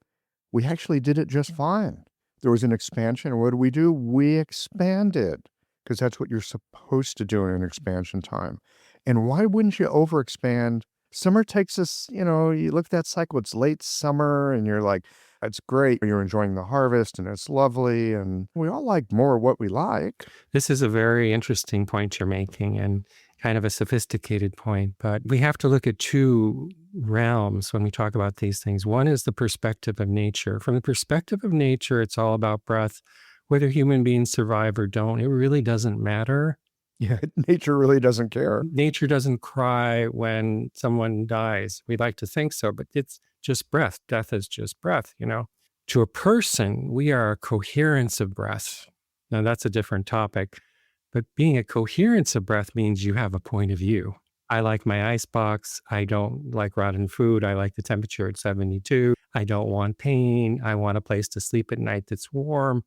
we actually did it just fine? There was an expansion, and what do? We expanded, because that's what you're supposed to do in an expansion time. And why wouldn't you overexpand? Summer takes us, you look at that cycle, it's late summer, and you're like, it's great. You're enjoying the harvest, and it's lovely, and we all like more of what we like. This is a very interesting point you're making, and kind of a sophisticated point, but we have to look at two realms when we talk about these things. One is the perspective of nature. From the perspective of nature, it's all about breath. Whether human beings survive or don't, it really doesn't matter. Yeah, nature really doesn't care. Nature doesn't cry when someone dies. We like to think so, but it's just breath. Death is just breath, To a person, we are a coherence of breath. Now, that's a different topic. But being a coherence of breath means you have a point of view. I like my icebox. I don't like rotten food. I like the temperature at 72. I don't want pain. I want a place to sleep at night that's warm.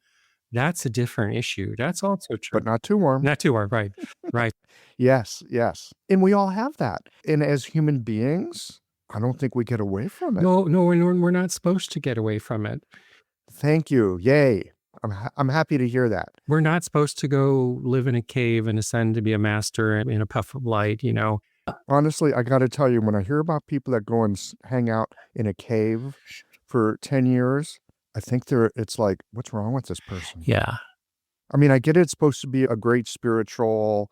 That's a different issue. That's also true. But not too warm. Not too warm, right. Right. Yes. And we all have that. And as human beings, I don't think we get away from it. No, we're not supposed to get away from it. Thank you. Yay. I'm happy to hear that. We're not supposed to go live in a cave and ascend to be a master in a puff of light, Honestly, I got to tell you, when I hear about people that go and hang out in a cave for 10 years, I think it's like, what's wrong with this person? Yeah. I mean, I get it's supposed to be a great spiritual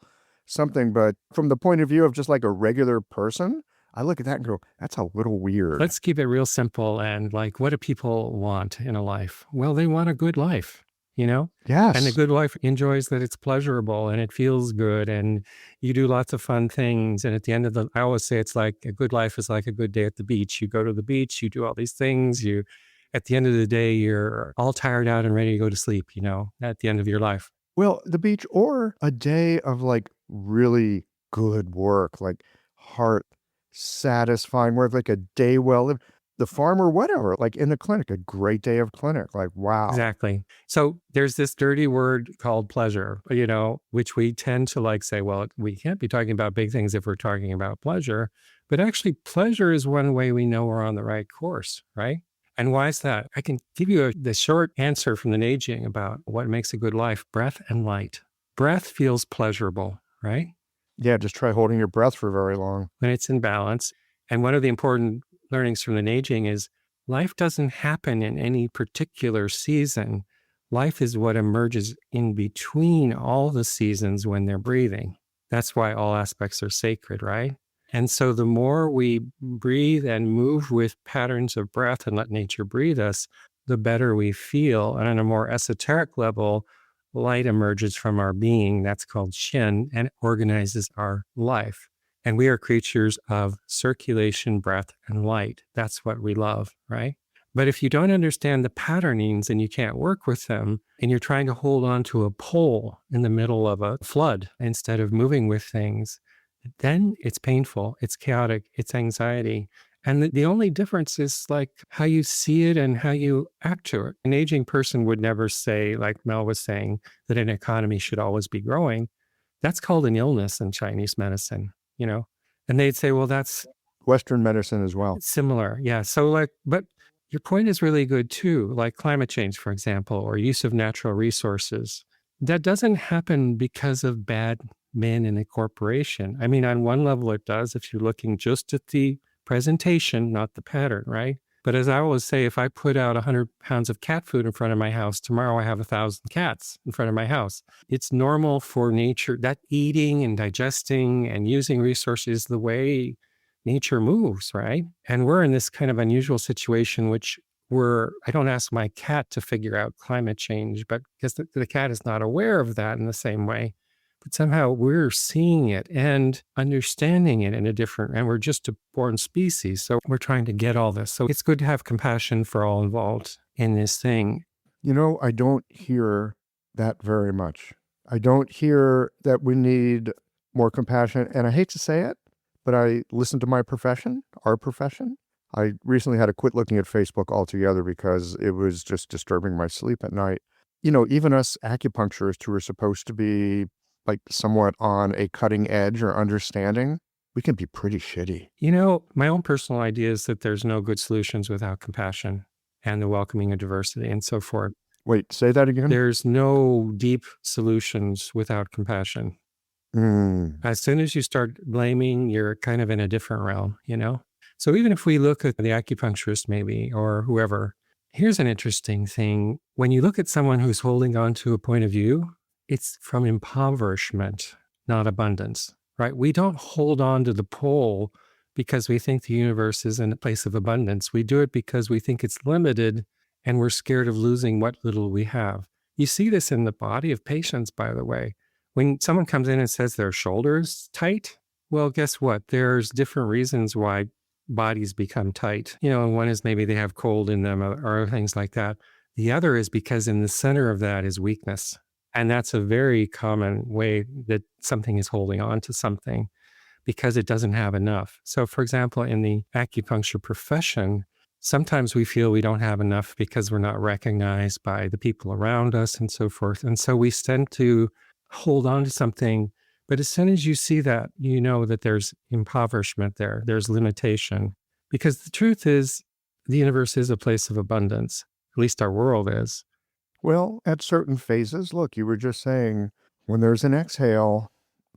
something, but from the point of view of just like a regular person, I look at that and go, that's a little weird. Let's keep it real simple. And like, what do people want in a life? Well, they want a good life, Yes. And a good life enjoys that it's pleasurable and it feels good and you do lots of fun things. And at the end of I always say it's like a good life is like a good day at the beach. You go to the beach, you do all these things. At the end of the day, you're all tired out and ready to go to sleep, at the end of your life. Well, the beach or a day of like really good work, like heart satisfying work, like a day well lived. The farm or whatever, like in the clinic, a great day of clinic, like, wow. Exactly. So there's this dirty word called pleasure, which we tend to like say, well, we can't be talking about big things if we're talking about pleasure. But actually, pleasure is one way we know we're on the right course, right? And why is that? I can give you the short answer from the Neijing about what makes a good life: breath and light. Breath feels pleasurable, right? Yeah, just try holding your breath for very long. When it's in balance. And one of the important learnings from the Neijing is life doesn't happen in any particular season. Life is what emerges in between all the seasons when they're breathing. That's why all aspects are sacred, right? And so the more we breathe and move with patterns of breath and let nature breathe us, the better we feel. And on a more esoteric level, light emerges from our being. That's called Shin, and it organizes our life. And we are creatures of circulation, breath, and light. That's what we love, right? But if you don't understand the patternings and you can't work with them, and you're trying to hold on to a pole in the middle of a flood instead of moving with things, then it's painful, it's chaotic, it's anxiety. And the only difference is like how you see it and how you act to it. An aging person would never say, like Mel was saying, that an economy should always be growing. That's called an illness in Chinese medicine, you know? And they'd say, well, that's Western medicine as well. similar. Yeah. So like, but your point is really good too, like climate change, for example, or use of natural resources. That doesn't happen because of bad men in a corporation. I mean, on one level it does if you're looking just at the presentation, not the pattern, right? But as I always say, if I put out 100 pounds of cat food in front of my house, tomorrow I have 1,000 cats in front of my house. It's normal for nature, that eating and digesting and using resources the way nature moves, right? And we're in this kind of unusual situation, which I don't ask my cat to figure out climate change, but because the cat is not aware of that in the same way. But somehow we're seeing it and understanding it in a different, and we're just a born species. So we're trying to get all this. So it's good to have compassion for all involved in this thing. You know, I don't hear that very much. I don't hear that we need more compassion. And I hate to say it, but I listen to my profession, our profession. I recently had to quit looking at Facebook altogether because it was just disturbing my sleep at night. You know, even us acupuncturists who are supposed to be like somewhat on a cutting edge or understanding, we can be pretty shitty. You know, my own personal idea is that there's no good solutions without compassion and the welcoming of diversity and so forth. Wait, say that again? There's no deep solutions without compassion. As soon as you start blaming, you're kind of in a different realm, you know? So even if we look at the acupuncturist maybe, or whoever, here's an interesting thing. When you look at someone who's holding on to a point of view, it's from impoverishment, not abundance, right? We don't hold on to the pole because we think the universe is in a place of abundance. We do it because we think it's limited and we're scared of losing what little we have. You see this in the body of patients, by the way. When someone comes in and says their shoulder's tight, well, guess what? There's different reasons why bodies become tight. You know, and one is maybe they have cold in them or things like that. The other is because in the center of that is weakness. And that's a very common way that something is holding on to something because it doesn't have enough. So, for example, in the acupuncture profession, sometimes we feel we don't have enough because we're not recognized by the people around us and so forth. And so we tend to hold on to something. But as soon as you see that, you know that there's impoverishment there, there's limitation. Because the truth is, the universe is a place of abundance. At least our world is. Well, at certain phases, look, you were just saying when there's an exhale,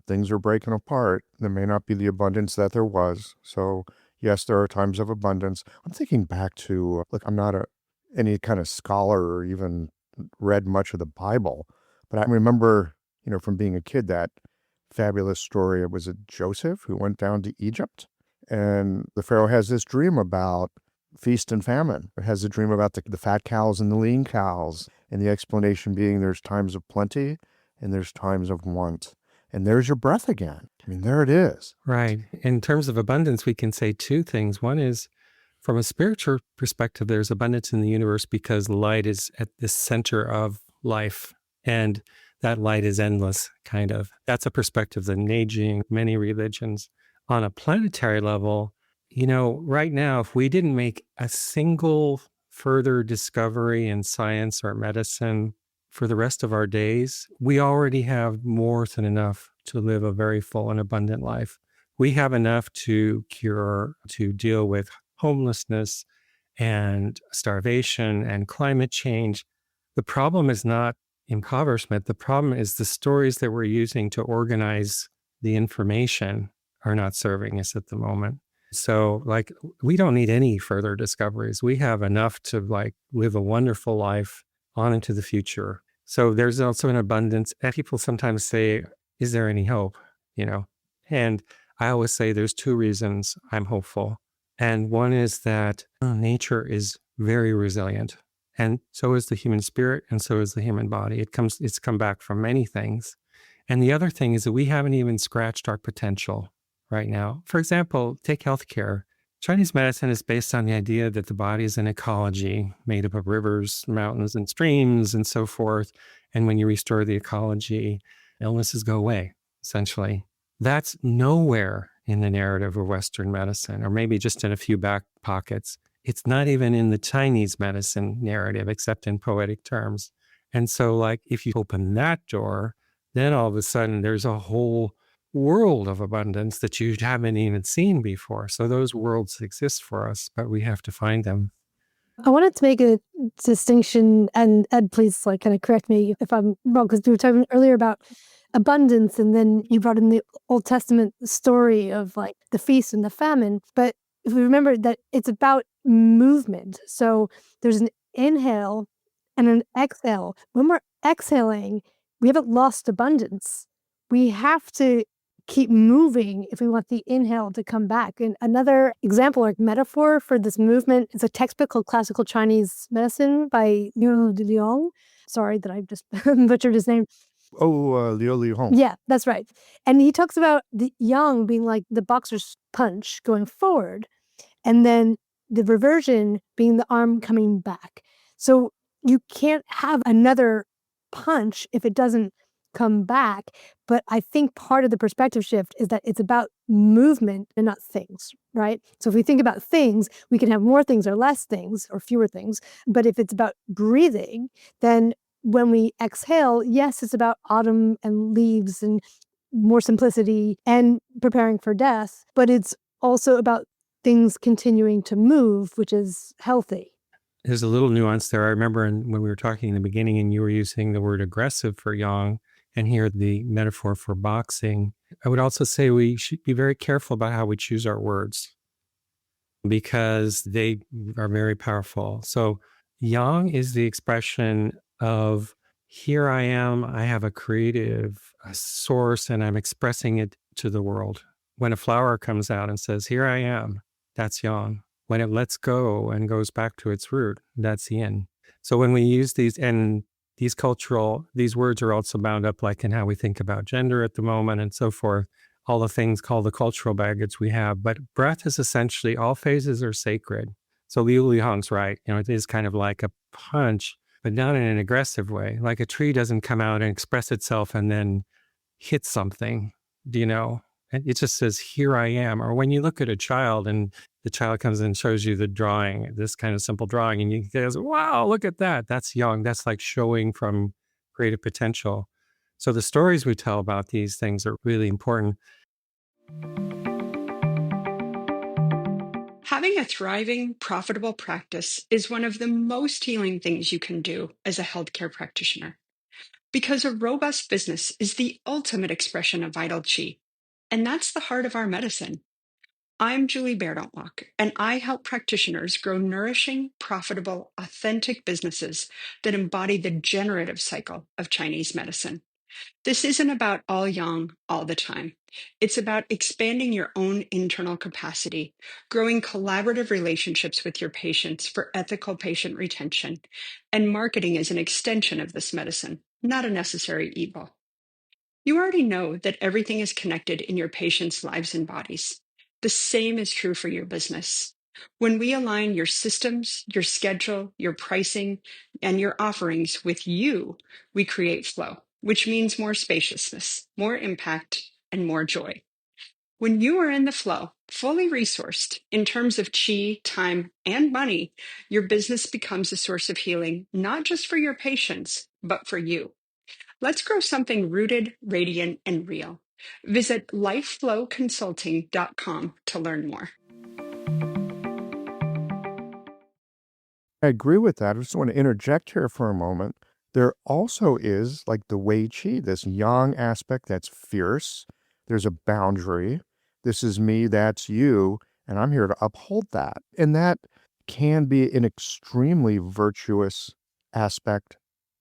things are breaking apart. There may not be the abundance that there was. So, yes, there are times of abundance. I'm thinking back to, look, I'm not any kind of scholar or even read much of the Bible, but I remember, you know, from being a kid, that fabulous story. It was Joseph who went down to Egypt, and the Pharaoh has this dream about feast and famine. It has a dream about the fat cows and the lean cows, and the explanation being there's times of plenty and there's times of want. And there's your breath again. I mean, there it is. Right. In terms of abundance, we can say two things. One is, from a spiritual perspective, there's abundance in the universe because light is at the center of life. And that light is endless, kind of. That's a perspective that engaging many religions. On a planetary level, you know, right now, if we didn't make a single further discovery in science or medicine for the rest of our days, we already have more than enough to live a very full and abundant life. We have enough to cure, to deal with homelessness and starvation and climate change. The problem is not impoverishment. The problem is the stories that we're using to organize the information are not serving us at the moment. So, like, we don't need any further discoveries. We have enough to, like, live a wonderful life on into the future. So there's also an abundance. And people sometimes say, is there any hope? You know, and I always say there's two reasons I'm hopeful. And one is that nature is very resilient. And so is the human spirit, and so is the human body. It's come back from many things. And the other thing is that we haven't even scratched our potential right now. For example, take healthcare. Chinese medicine is based on the idea that the body is an ecology made up of rivers, mountains, and streams, and so forth. And when you restore the ecology, illnesses go away, essentially. That's nowhere in the narrative of Western medicine, or maybe just in a few back pockets. It's not even in the Chinese medicine narrative, except in poetic terms. And so, like, if you open that door, then all of a sudden there's a whole world of abundance that you haven't even seen before. So those worlds exist for us, but we have to find them. I wanted to make a distinction, and Ed, please kind of correct me if I'm wrong, because we were talking earlier about abundance, and then you brought in the Old Testament story of the feast and the famine. But if we remember that it's about movement, so there's an inhale and an exhale. When we're exhaling, we haven't lost abundance. We have to keep moving if we want the inhale to come back. And another example or metaphor for this movement is a textbook called Classical Chinese Medicine by Neal. Sorry that I just butchered his name. Liu Li Hong. Yeah, that's right. And he talks about the yang being like the boxer's punch going forward, and then the reversion being the arm coming back. So you can't have another punch if it doesn't come back. But I think part of the perspective shift is that it's about movement and not things, right? So if we think about things, we can have more things or less things or fewer things. But if it's about breathing, then when we exhale, yes, it's about autumn and leaves and more simplicity and preparing for death, but it's also about things continuing to move, which is healthy. There's a little nuance there. I remember when we were talking in the beginning and you were using the word aggressive for yang, and here the metaphor for boxing. I would also say we should be very careful about how we choose our words because they are very powerful. So yang is the expression of here I am, I have a creative source and I'm expressing it to the world. When a flower comes out and says, here I am, that's yang. When it lets go and goes back to its root, that's yin. So when we use these, and these words are also bound up in how we think about gender at the moment and so forth, all the things called the cultural baggage we have. But breath is essentially, all phases are sacred. So Liu Li Hong's right. It is kind of like a punch, but not in an aggressive way. Like a tree doesn't come out and express itself and then hit something, It just says, here I am. Or when you look at a child and the child comes and shows you the drawing, this kind of simple drawing, and you go, wow, look at that. That's young. That's like showing from creative potential. So the stories we tell about these things are really important. Having a thriving, profitable practice is one of the most healing things you can do as a healthcare practitioner. Because a robust business is the ultimate expression of vital qi. And that's the heart of our medicine. I'm Julie Bairdontlock, and I help practitioners grow nourishing, profitable, authentic businesses that embody the generative cycle of Chinese medicine. This isn't about all yang all the time. It's about expanding your own internal capacity, growing collaborative relationships with your patients for ethical patient retention, and marketing as an extension of this medicine, not a necessary evil. You already know that everything is connected in your patients' lives and bodies. The same is true for your business. When we align your systems, your schedule, your pricing, and your offerings with you, we create flow, which means more spaciousness, more impact, and more joy. When you are in the flow, fully resourced in terms of chi, time, and money, your business becomes a source of healing, not just for your patients, but for you. Let's grow something rooted, radiant, and real. Visit lifeflowconsulting.com to learn more. I agree with that. I just want to interject here for a moment. There also is the Wei Qi, this yang aspect that's fierce. There's a boundary. This is me, that's you, and I'm here to uphold that. And that can be an extremely virtuous aspect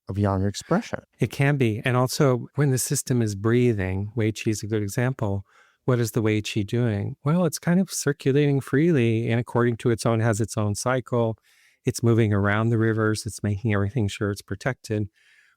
of yang expression. It can be. And also when the system is breathing, Wei Qi is a good example. What is the Wei Qi doing? Well, it's kind of circulating freely and according to has its own cycle. It's moving around the rivers. It's making everything sure it's protected.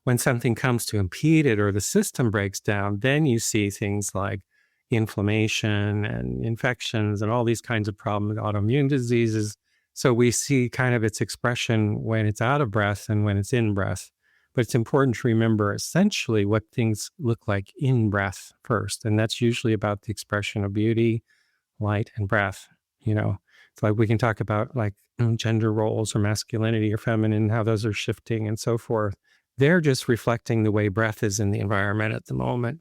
When something comes to impede it or the system breaks down, then you see things like inflammation and infections and all these kinds of problems, autoimmune diseases. So we see kind of its expression when it's out of breath and when it's in breath. But it's important to remember essentially what things look like in breath first. And that's usually about the expression of beauty, light, and breath. It's like we can talk about like gender roles or masculinity or feminine, how those are shifting and so forth. They're just reflecting the way breath is in the environment at the moment.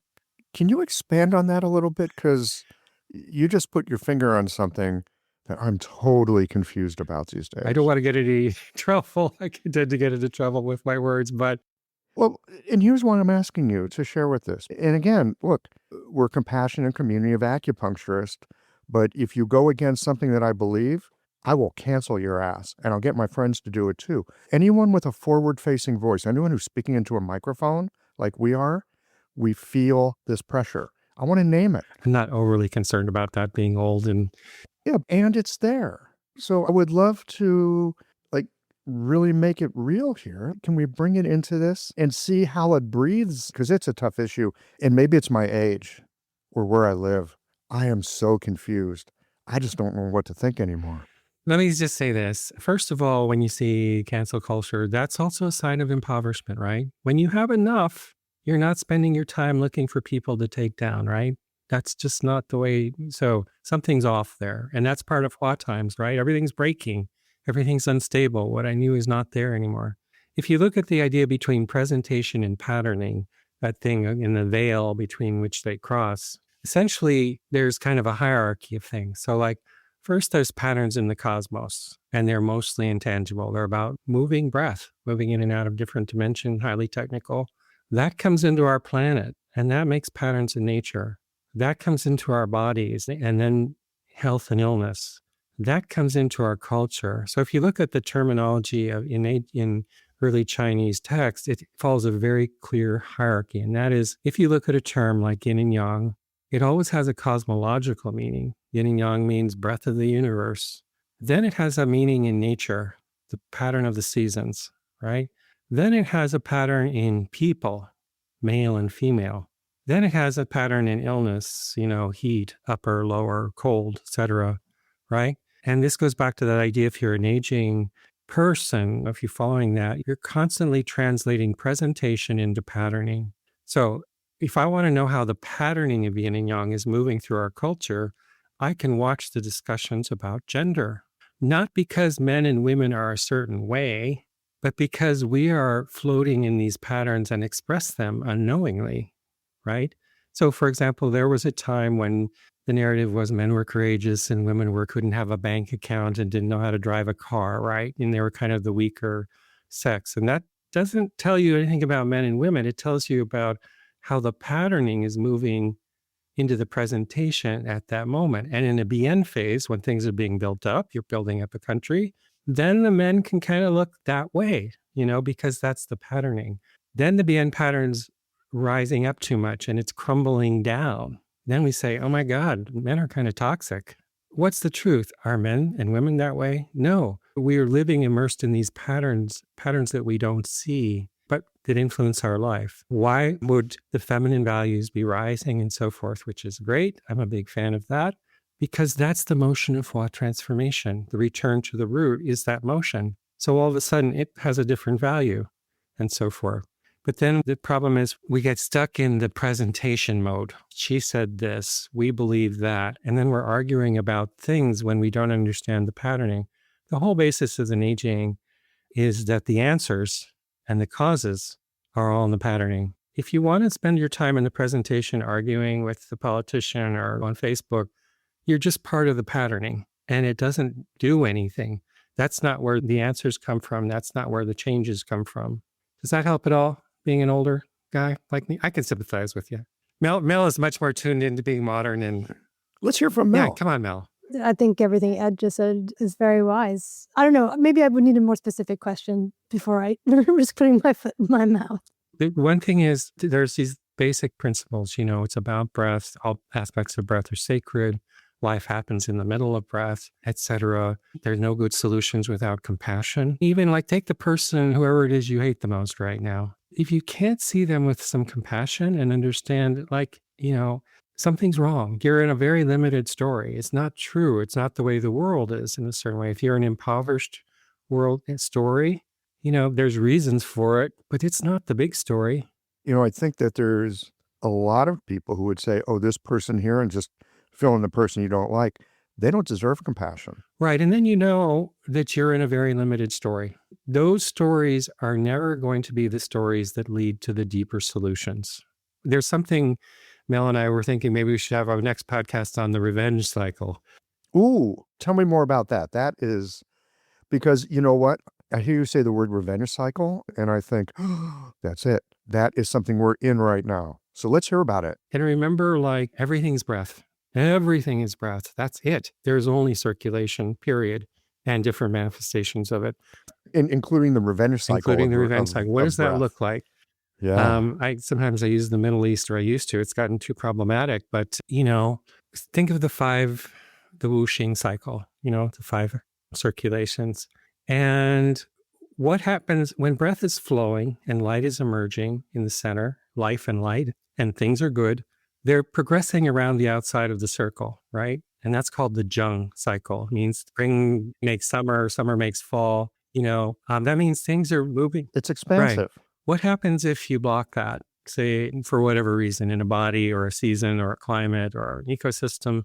Can you expand on that a little bit? Because you just put your finger on something that I'm totally confused about these days. I don't want to get into trouble. I tend to get into trouble with my words, but... Well, and here's what I'm asking you to share with this. And again, look, we're a compassionate community of acupuncturists, but if you go against something that I believe, I will cancel your ass, and I'll get my friends to do it too. Anyone with a forward-facing voice, anyone who's speaking into a microphone like we are, we feel this pressure. I want to name it. I'm not overly concerned about that being old and... Yeah, and it's there. So I would love to really make it real here. Can we bring it into this and see how it breathes? Because it's a tough issue. And maybe it's my age or where I live. I am so confused. I just don't know what to think anymore. Let me just say this. First of all, when you see cancel culture, that's also a sign of impoverishment, right? When you have enough, you're not spending your time looking for people to take down, right? That's just not the way. So something's off there. And that's part of Hua times, right? Everything's breaking. Everything's unstable. What I knew is not there anymore. If you look at the idea between presentation and patterning, that thing in the veil between which they cross, essentially there's kind of a hierarchy of things. So like first there's patterns in the cosmos, and they're mostly intangible. They're about moving breath, moving in and out of different dimensions, highly technical. That comes into our planet, and that makes patterns in nature. That comes into our bodies, and then health and illness. That comes into our culture. So if you look at the terminology of in early Chinese text, it follows a very clear hierarchy. And that is, if you look at a term like yin and yang, it always has a cosmological meaning. Yin and yang means breath of the universe. Then it has a meaning in nature, the pattern of the seasons, right? Then it has a pattern in people, male and female. Then it has a pattern in illness, heat, upper, lower, cold, etc., right? And this goes back to that idea, if you're an aging person, if you're following that, you're constantly translating presentation into patterning. So if I want to know how the patterning of yin and yang is moving through our culture, I can watch the discussions about gender. Not because men and women are a certain way, but because we are floating in these patterns and express them unknowingly, right? So for example, there was a time when the narrative was men were courageous and women couldn't have a bank account and didn't know how to drive a car, right? And they were kind of the weaker sex. And that doesn't tell you anything about men and women. It tells you about how the patterning is moving into the presentation at that moment. And in a BN phase, when things are being built up, you're building up a country, then the men can kind of look that way, because that's the patterning. Then the BN pattern's rising up too much and it's crumbling down. Then we say, oh my God, men are kind of toxic. What's the truth? Are men and women that way? No. We are living immersed in these patterns that we don't see, but that influence our life. Why would the feminine values be rising and so forth, which is great. I'm a big fan of that, because that's the motion of Hua transformation. The return to the root is that motion. So all of a sudden it has a different value and so forth. But then the problem is we get stuck in the presentation mode. She said this, we believe that, and then we're arguing about things when we don't understand the patterning. The whole basis of the Neijing is that the answers and the causes are all in the patterning. If you want to spend your time in the presentation arguing with the politician or on Facebook, you're just part of the patterning, and it doesn't do anything. That's not where the answers come from. That's not where the changes come from. Does that help at all? Being an older guy like me, I can sympathize with you. Mel is much more tuned into being modern. And let's hear from Mel. Yeah, come on, Mel. I think everything Ed just said is very wise. I don't know. Maybe I would need a more specific question before I risk putting my foot in my mouth. The one thing is, there's these basic principles. It's about breath. All aspects of breath are sacred. Life happens in the middle of breath, etc. There's no good solutions without compassion. Even like take the person, whoever it is you hate the most right now. If you can't see them with some compassion and understand, something's wrong. You're in a very limited story. It's not true. It's not the way the world is in a certain way. If you're an impoverished world story, there's reasons for it, but it's not the big story. I think that there's a lot of people who would say, oh, this person here, and just fill in the person you don't like, they don't deserve compassion. Right. And then you know that you're in a very limited story. Those stories are never going to be the stories that lead to the deeper solutions. There's something, Mel and I were thinking maybe we should have our next podcast on the revenge cycle. Ooh, tell me more about that. That is, because you know what? I hear you say the word revenge cycle, and I think, oh, that's it. That is something we're in right now. So let's hear about it. And remember, everything's breath. Everything is breath. That's it. There's only circulation, period, and different manifestations of it. Including the revenge cycle. Including the revenge cycle. What does that look like? Yeah. Sometimes I use the Middle East, or I used to. It's gotten too problematic. But, think of the whooshing cycle, the 5 circulations. And what happens when breath is flowing and light is emerging in the center, life and light, and things are good, they're progressing around the outside of the circle, right? And that's called the Jung cycle. It means spring makes summer, summer makes fall. That means things are moving. It's expansive. Right. What happens if you block that, say, for whatever reason, in a body or a season or a climate or an ecosystem?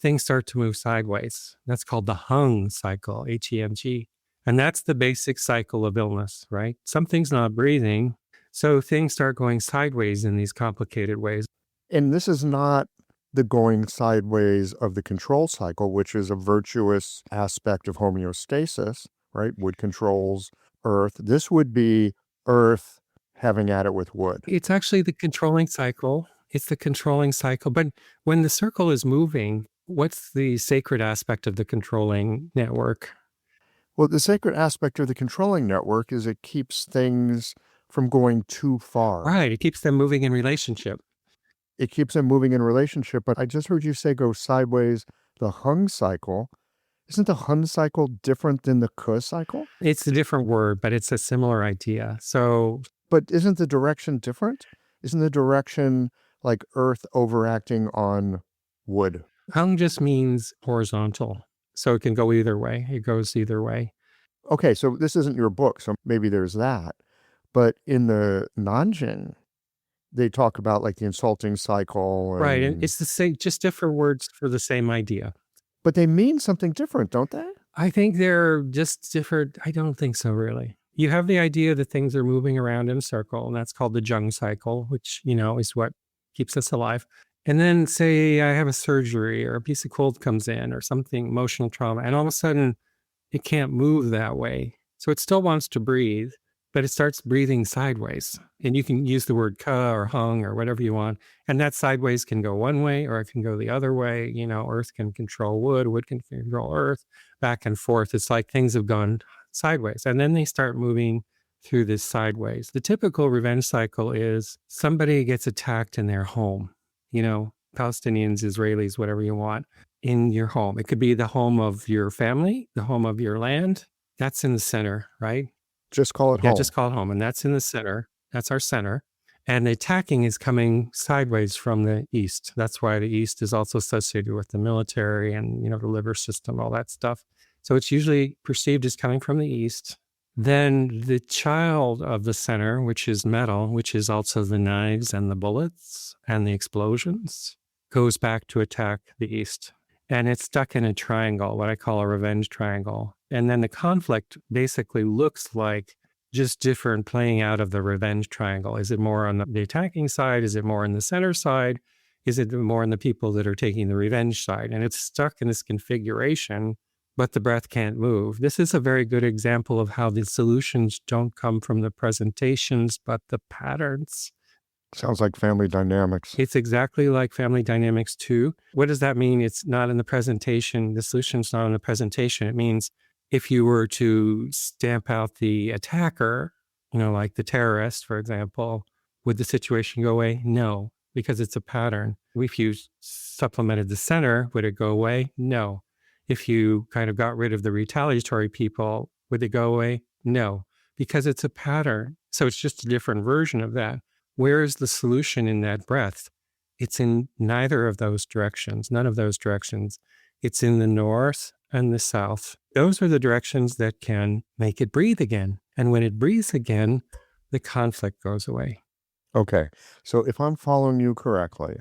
Things start to move sideways. That's called the Hung cycle, Hemg. And that's the basic cycle of illness, right? Something's not breathing, so things start going sideways in these complicated ways. And this is not the going sideways of the control cycle, which is a virtuous aspect of homeostasis, right? Wood controls earth. This would be earth having at it with wood. It's actually the controlling cycle. It's the controlling cycle. But when the circle is moving, what's the sacred aspect of the controlling network? Well, the sacred aspect of the controlling network is it keeps things from going too far. Right. It keeps them moving in relationship. It keeps them moving in relationship. But I just heard you say go sideways, the Hung cycle. Isn't the Hung cycle different than the Ke cycle? It's a different word, but it's a similar idea. But isn't the direction different? Isn't the direction like earth overacting on wood? Hung just means horizontal. So it can go either way. It goes either way. Okay, so this isn't your book, so maybe there's that. But in the Nanjing, they talk about like the insulting cycle. Right. And it's the same, just different words for the same idea. But they mean something different, don't they? I think they're just different. I don't think so, really. You have the idea that things are moving around in a circle, and that's called the Jung cycle, which, is what keeps us alive. And then say I have a surgery or a piece of cold comes in or something, emotional trauma, and all of a sudden it can't move that way. So it still wants to breathe, but it starts breathing sideways. And you can use the word Ke or Hung or whatever you want. And that sideways can go one way or it can go the other way. Earth can control wood, wood can control earth, back and forth. It's like things have gone sideways. And then they start moving through this sideways. The typical revenge cycle is somebody gets attacked in their home. Palestinians, Israelis, whatever you want, in your home. It could be the home of your family, the home of your land. That's in the center, right? Just call it home. Yeah, just call it home. And that's in the center. That's our center. And the attacking is coming sideways from the east. That's why the east is also associated with the military and, the liver system, all that stuff. So it's usually perceived as coming from the east. Then the child of the center, which is metal, which is also the knives and the bullets and the explosions, goes back to attack the east. And it's stuck in a triangle, what I call a revenge triangle. And then the conflict basically looks like just different playing out of the revenge triangle. Is it more on the attacking side? Is it more on the center side? Is it more on the people that are taking the revenge side? And it's stuck in this configuration, but the breath can't move. This is a very good example of how the solutions don't come from the presentations, but the patterns. Sounds like family dynamics. It's exactly like family dynamics too. What does that mean? It's not in the presentation. The solution's not in the presentation. It means if you were to stamp out the attacker, like the terrorist, for example, Would the situation go away? No, because it's a pattern. If you supplemented the center, would it go away? No. If you kind of got rid of the retaliatory people, would it go away? No, because it's a pattern. So it's just a different version of that. Where is the solution in that breath? It's in neither of those directions, none of those directions. It's in the north and the south. Those are the directions that can make it breathe again. And when it breathes again, the conflict goes away. Okay, so if I'm following you correctly,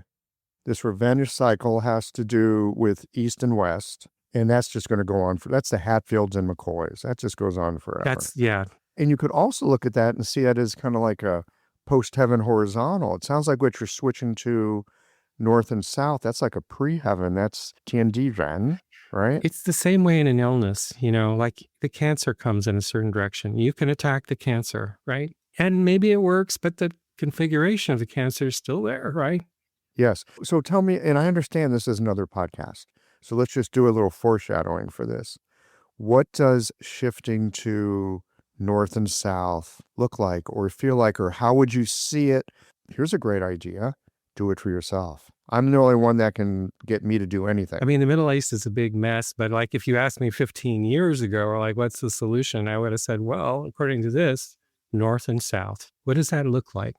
this revenge cycle has to do with East and West, and that's just going to go on that's the Hatfields and McCoys. That just goes on forever. Yeah. And you could also look at that and see that as kind of like a post-heaven horizontal. It sounds like what you're switching to north and south, that's like a pre-heaven. That's Tiandi Ren, right? It's the same way in an illness, like the cancer comes in a certain direction. You can attack the cancer, right? And maybe it works, but the configuration of the cancer is still there, right? Yes. So tell me, and I understand this is another podcast, so let's just do a little foreshadowing for this. What does shifting to north and south look like or feel like, or how would you see it? Here's a great idea. Do it for yourself. I'm the only one that can get me to do anything. I mean, the Middle East is a big mess, but like if you asked me 15 years ago, or like, what's the solution? I would have said, well, according to this, north and south. What does that look like?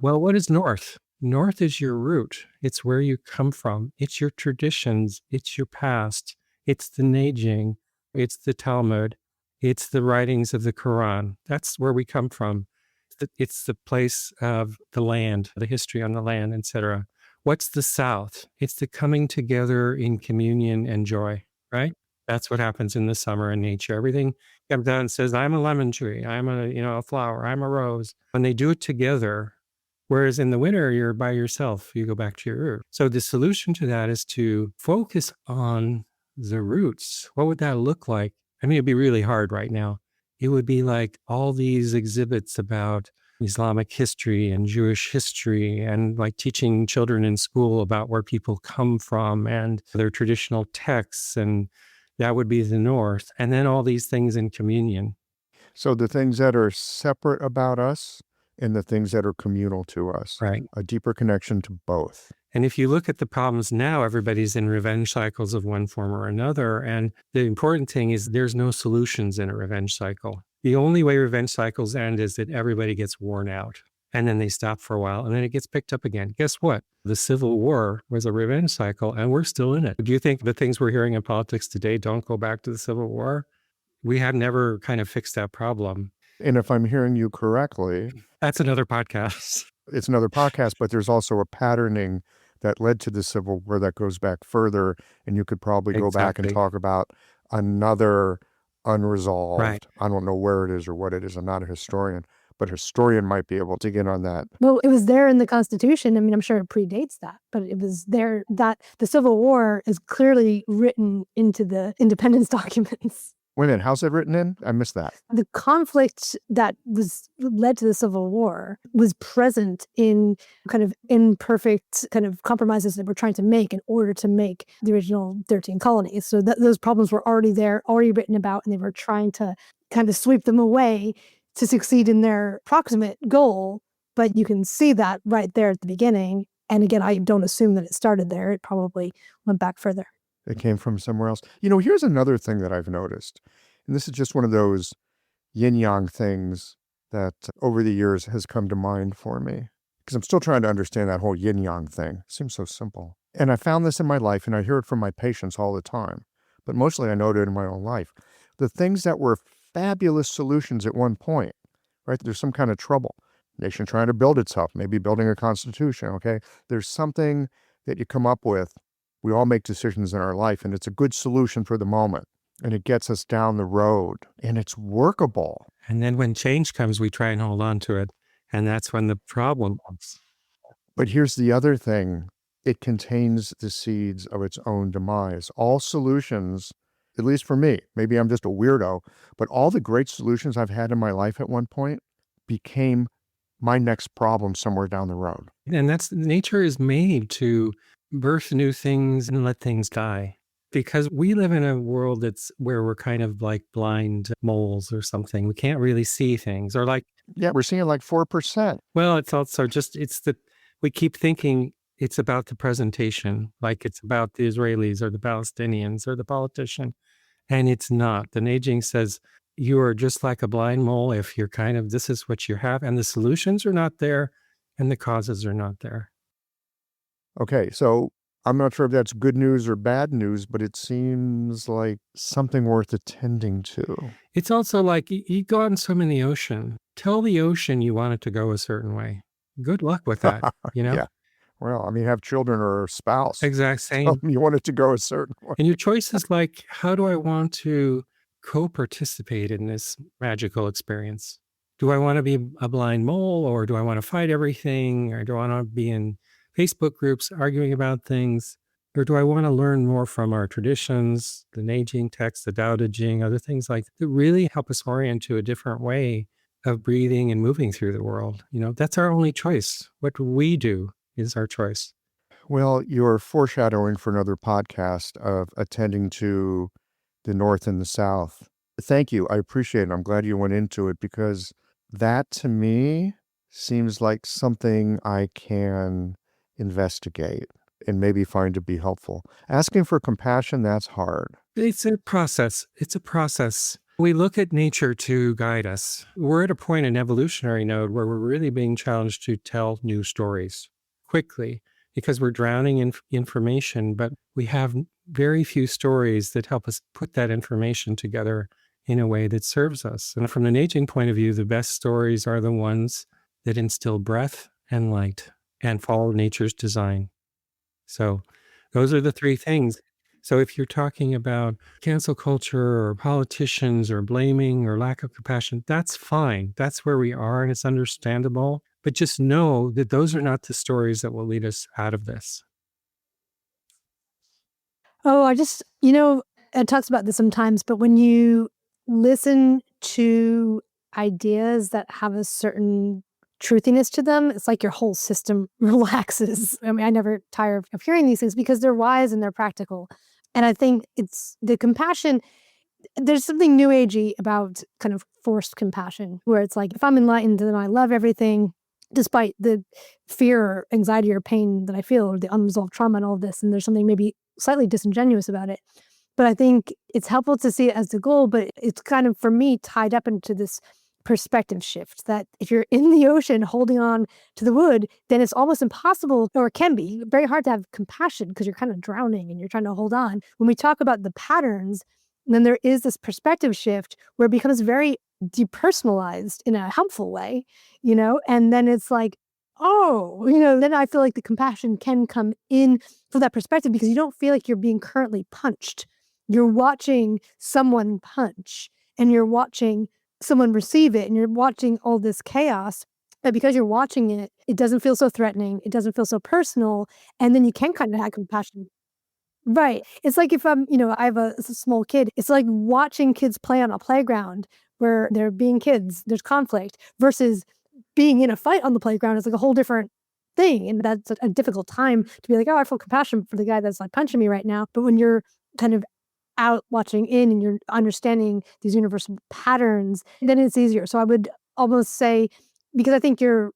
Well, what is north? North is your root. It's where you come from. It's your traditions. It's your past. It's the Neijing. It's the Talmud. It's the writings of the Quran. That's where we come from. It's the place of the land, the history on the land, etc. What's the South? It's the coming together in communion and joy, right? That's what happens in the summer in nature. Everything comes down and says, I'm a lemon tree. I'm a flower. I'm a rose. When they do it together, whereas in the winter, you're by yourself, you go back to your root. So the solution to that is to focus on the roots. What would that look like? I mean, it'd be really hard right now. It would be like all these exhibits about Islamic history and Jewish history and like teaching children in school about where people come from and their traditional texts. And that would be the north. And then all these things in communion. So the things that are separate about us and the things that are communal to us. Right. A deeper connection to both. And if you look at the problems now, everybody's in revenge cycles of one form or another. And the important thing is there's no solutions in a revenge cycle. The only way revenge cycles end is that everybody gets worn out and then they stop for a while and then it gets picked up again. Guess what? The Civil War was a revenge cycle and we're still in it. Do you think the things we're hearing in politics today don't go back to the Civil War? We have never kind of fixed that problem. And if I'm hearing you correctly, that's another podcast. It's another podcast, but there's also a patterning that led to the Civil War that goes back further. And you could probably go back and talk about another unresolved. Right. I don't know where it is or what it is. I'm not a historian, but a historian might be able to get on that. Well, it was there in the Constitution. I mean, I'm sure it predates that, but it was there that the Civil War is clearly written into the independence documents. Wait a minute, how's that written in? I missed that. The conflict that led to the Civil War was present in kind of imperfect kind of compromises that we're trying to make in order to make the original 13 colonies. So those problems were already there, already written about, and they were trying to kind of sweep them away to succeed in their proximate goal. But you can see that right there at the beginning. And again, I don't assume that it started there. It probably went back further. It came from somewhere else. Here's another thing that I've noticed. And this is just one of those yin-yang things that over the years has come to mind for me. Because I'm still trying to understand that whole yin-yang thing. It seems so simple. And I found this in my life, and I hear it from my patients all the time. But mostly I noted it in my own life. The things that were fabulous solutions at one point, right? There's some kind of trouble. Nation trying to build itself, maybe building a constitution, okay? There's something that you come up with. We all make decisions in our life, and it's a good solution for the moment. And it gets us down the road, and it's workable. And then when change comes, we try and hold on to it. And that's when the problem comes. But here's the other thing. It contains the seeds of its own demise. All solutions, at least for me, maybe I'm just a weirdo, but all the great solutions I've had in my life at one point became my next problem somewhere down the road. And nature is made to birth new things and let things die. Because we live in a world where we're kind of like blind moles or something. We can't really see things. Or like Yeah, we're seeing like 4%. Well, it's also just, we keep thinking it's about the presentation, like it's about the Israelis or the Palestinians or the politician. And it's not. The Neijing says you are just like a blind mole if you're this is what you have, and the solutions are not there and the causes are not there. Okay, so I'm not sure if that's good news or bad news, but it seems like something worth attending to. It's also like you go out and swim in the ocean. Tell the ocean you want it to go a certain way. Good luck with that, Yeah. Well, I mean, have children or a spouse. Exact Tell same. them you want it to go a certain way. And your choice is like, how do I want to co-participate in this magical experience? Do I want to be a blind mole, or do I want to fight everything? Or do I want to be in Facebook groups arguing about things? Or do I want to learn more from our traditions, the Neijing text, the Tao Te Ching, other things like that really help us orient to a different way of breathing and moving through the world? That's our only choice. What we do is our choice. Well, you're foreshadowing for another podcast of attending to the North and the South. Thank you. I appreciate it. I'm glad you went into it, because that to me seems like something I can investigate and maybe find to be helpful. Asking for compassion, that's hard. It's a process. It's a process. We look at nature to guide us. We're at a point in evolutionary node where we're really being challenged to tell new stories quickly, because we're drowning in information, but we have very few stories that help us put that information together in a way that serves us. And from the Neijing point of view, the best stories are the ones that instill breath and light and follow nature's design. So those are the three things. So if you're talking about cancel culture or politicians or blaming or lack of compassion, that's fine. That's where we are, and it's understandable. But just know that those are not the stories that will lead us out of this. Oh, it talks about this sometimes, but when you listen to ideas that have a certain truthiness to them, it's like your whole system relaxes. I mean, I never tire of hearing these things because they're wise and they're practical. And I think it's the compassion. There's something new agey about kind of forced compassion, where it's like, if I'm enlightened, then I love everything, despite the fear or anxiety or pain that I feel, or the unresolved trauma and all of this. And there's something maybe slightly disingenuous about it. But I think it's helpful to see it as the goal, but it's kind of, for me, tied up into this perspective shift that if you're in the ocean holding on to the wood, then it's almost impossible, or it can be very hard to have compassion because you're kind of drowning and you're trying to hold on. When we talk about the patterns, then there is this perspective shift where it becomes very depersonalized in a helpful way, and then it's like, oh, then I feel like the compassion can come in from that perspective, because you don't feel like you're being currently punched. You're watching someone punch, and you're watching someone receive it, and you're watching all this chaos. But because you're watching it, it doesn't feel so threatening. It doesn't feel so personal. And then you can kind of have compassion. Right. It's like if I have a small kid, it's like watching kids play on a playground where they're being kids, there's conflict, versus being in a fight on the playground is like a whole different thing. And that's a difficult time to be like, oh, I feel compassion for the guy that's like punching me right now. But when you're kind of out watching in and you're understanding these universal patterns, then it's easier. So I would almost say, because I think your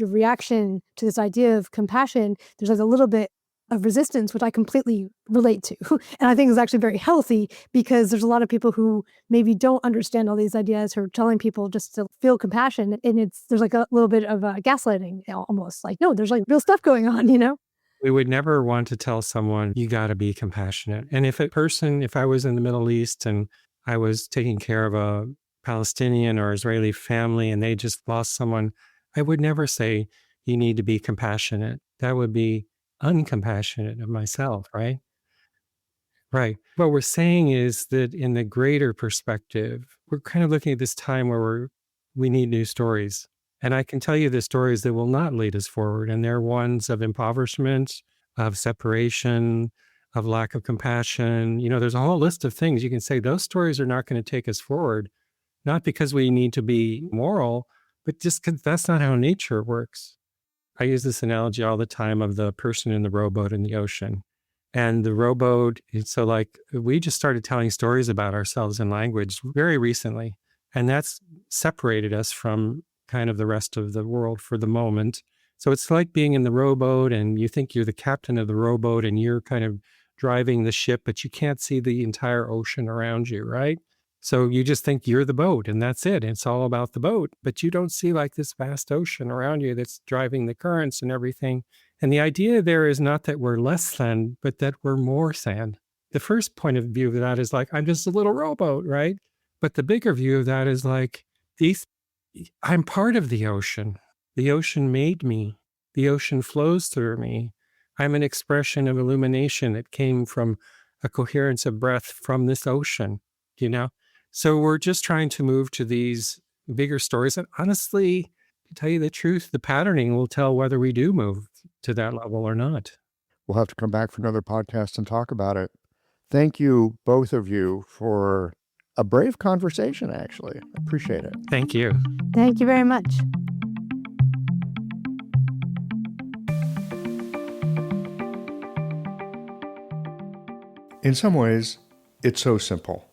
reaction to this idea of compassion, there's like a little bit of resistance, which I completely relate to. And I think is actually very healthy, because there's a lot of people who maybe don't understand all these ideas, who are telling people just to feel compassion. And there's like a little bit of gaslighting, almost like, no, there's like real stuff going on, We would never want to tell someone, you got to be compassionate. And if I was in the Middle East and I was taking care of a Palestinian or Israeli family and they just lost someone, I would never say, you need to be compassionate. That would be uncompassionate of myself, right? Right. What we're saying is that in the greater perspective, we're kind of looking at this time where we need new stories. And I can tell you the stories that will not lead us forward. And they're ones of impoverishment, of separation, of lack of compassion. There's a whole list of things you can say. Those stories are not going to take us forward, not because we need to be moral, but just because that's not how nature works. I use this analogy all the time of the person in the rowboat in the ocean. And the rowboat, so like we just started telling stories about ourselves in language very recently. And that's separated us from kind of the rest of the world for the moment. So it's like being in the rowboat and you think you're the captain of the rowboat and you're kind of driving the ship, but you can't see the entire ocean around you, right? So you just think you're the boat and that's it. It's all about the boat, but you don't see like this vast ocean around you that's driving the currents and everything. And the idea there is not that we're less than, but that we're more than. The first point of view of that is like, I'm just a little rowboat, right? But the bigger view of that is like, I'm part of the ocean. The ocean made me. The ocean flows through me. I'm an expression of illumination that came from a coherence of breath from this ocean, you know? So we're just trying to move to these bigger stories. And honestly, to tell you the truth, the patterning will tell whether we do move to that level or not. We'll have to come back for another podcast and talk about it. Thank you, both of you, for a brave conversation, actually. I appreciate it. Thank you. Thank you very much. In some ways, it's so simple.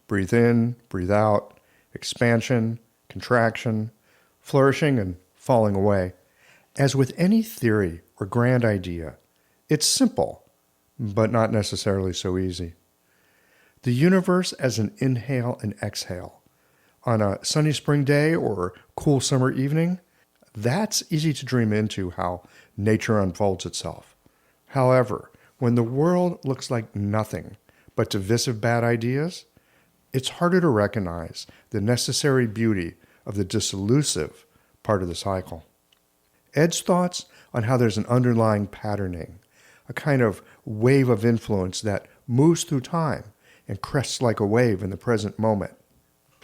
Breathe in, breathe out, expansion, contraction, flourishing, and falling away. As with any theory or grand idea, it's simple, but not necessarily so easy. The universe as an inhale and exhale. On a sunny spring day or cool summer evening, that's easy to dream into how nature unfolds itself. However, when the world looks like nothing but divisive bad ideas, it's harder to recognize the necessary beauty of the dissolusive part of the cycle. Ed's thoughts on how there's an underlying patterning, a kind of wave of influence that moves through time and crests like a wave in the present moment.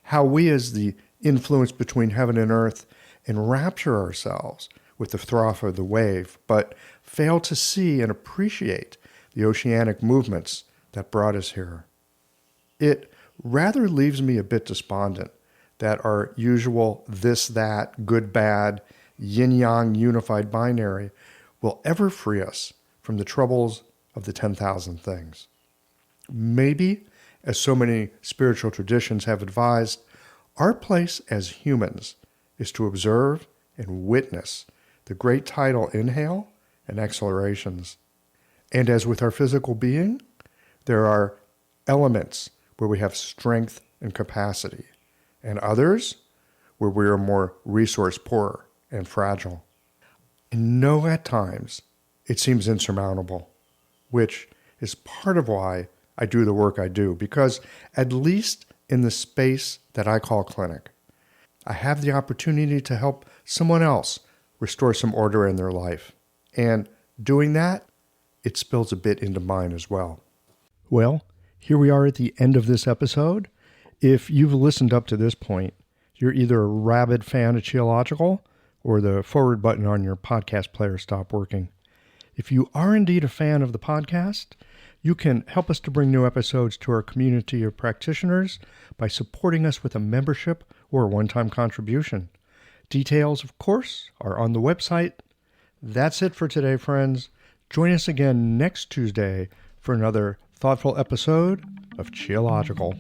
How we as the influence between heaven and earth enrapture ourselves with the froth of the wave, but fail to see and appreciate the oceanic movements that brought us here. It rather leaves me a bit despondent that our usual this, that, good, bad, yin-yang unified binary will ever free us from the troubles of the 10,000 things. Maybe, as so many spiritual traditions have advised, our place as humans is to observe and witness the great tidal inhale and exhalations. And as with our physical being, there are elements where we have strength and capacity, and others where we are more resource poor and fragile. And know at times it seems insurmountable, which is part of why I do the work I do, because at least in the space that I call clinic, I have the opportunity to help someone else restore some order in their life. And doing that, it spills a bit into mine as well. Well, here we are at the end of this episode. If you've listened up to this point, you're either a rabid fan of Ecological or the forward button on your podcast player stopped working. If you are indeed a fan of the podcast, you can help us to bring new episodes to our community of practitioners by supporting us with a membership or a one-time contribution. Details, of course, are on the website. That's it for today, friends. Join us again next Tuesday for another thoughtful episode of Ecological.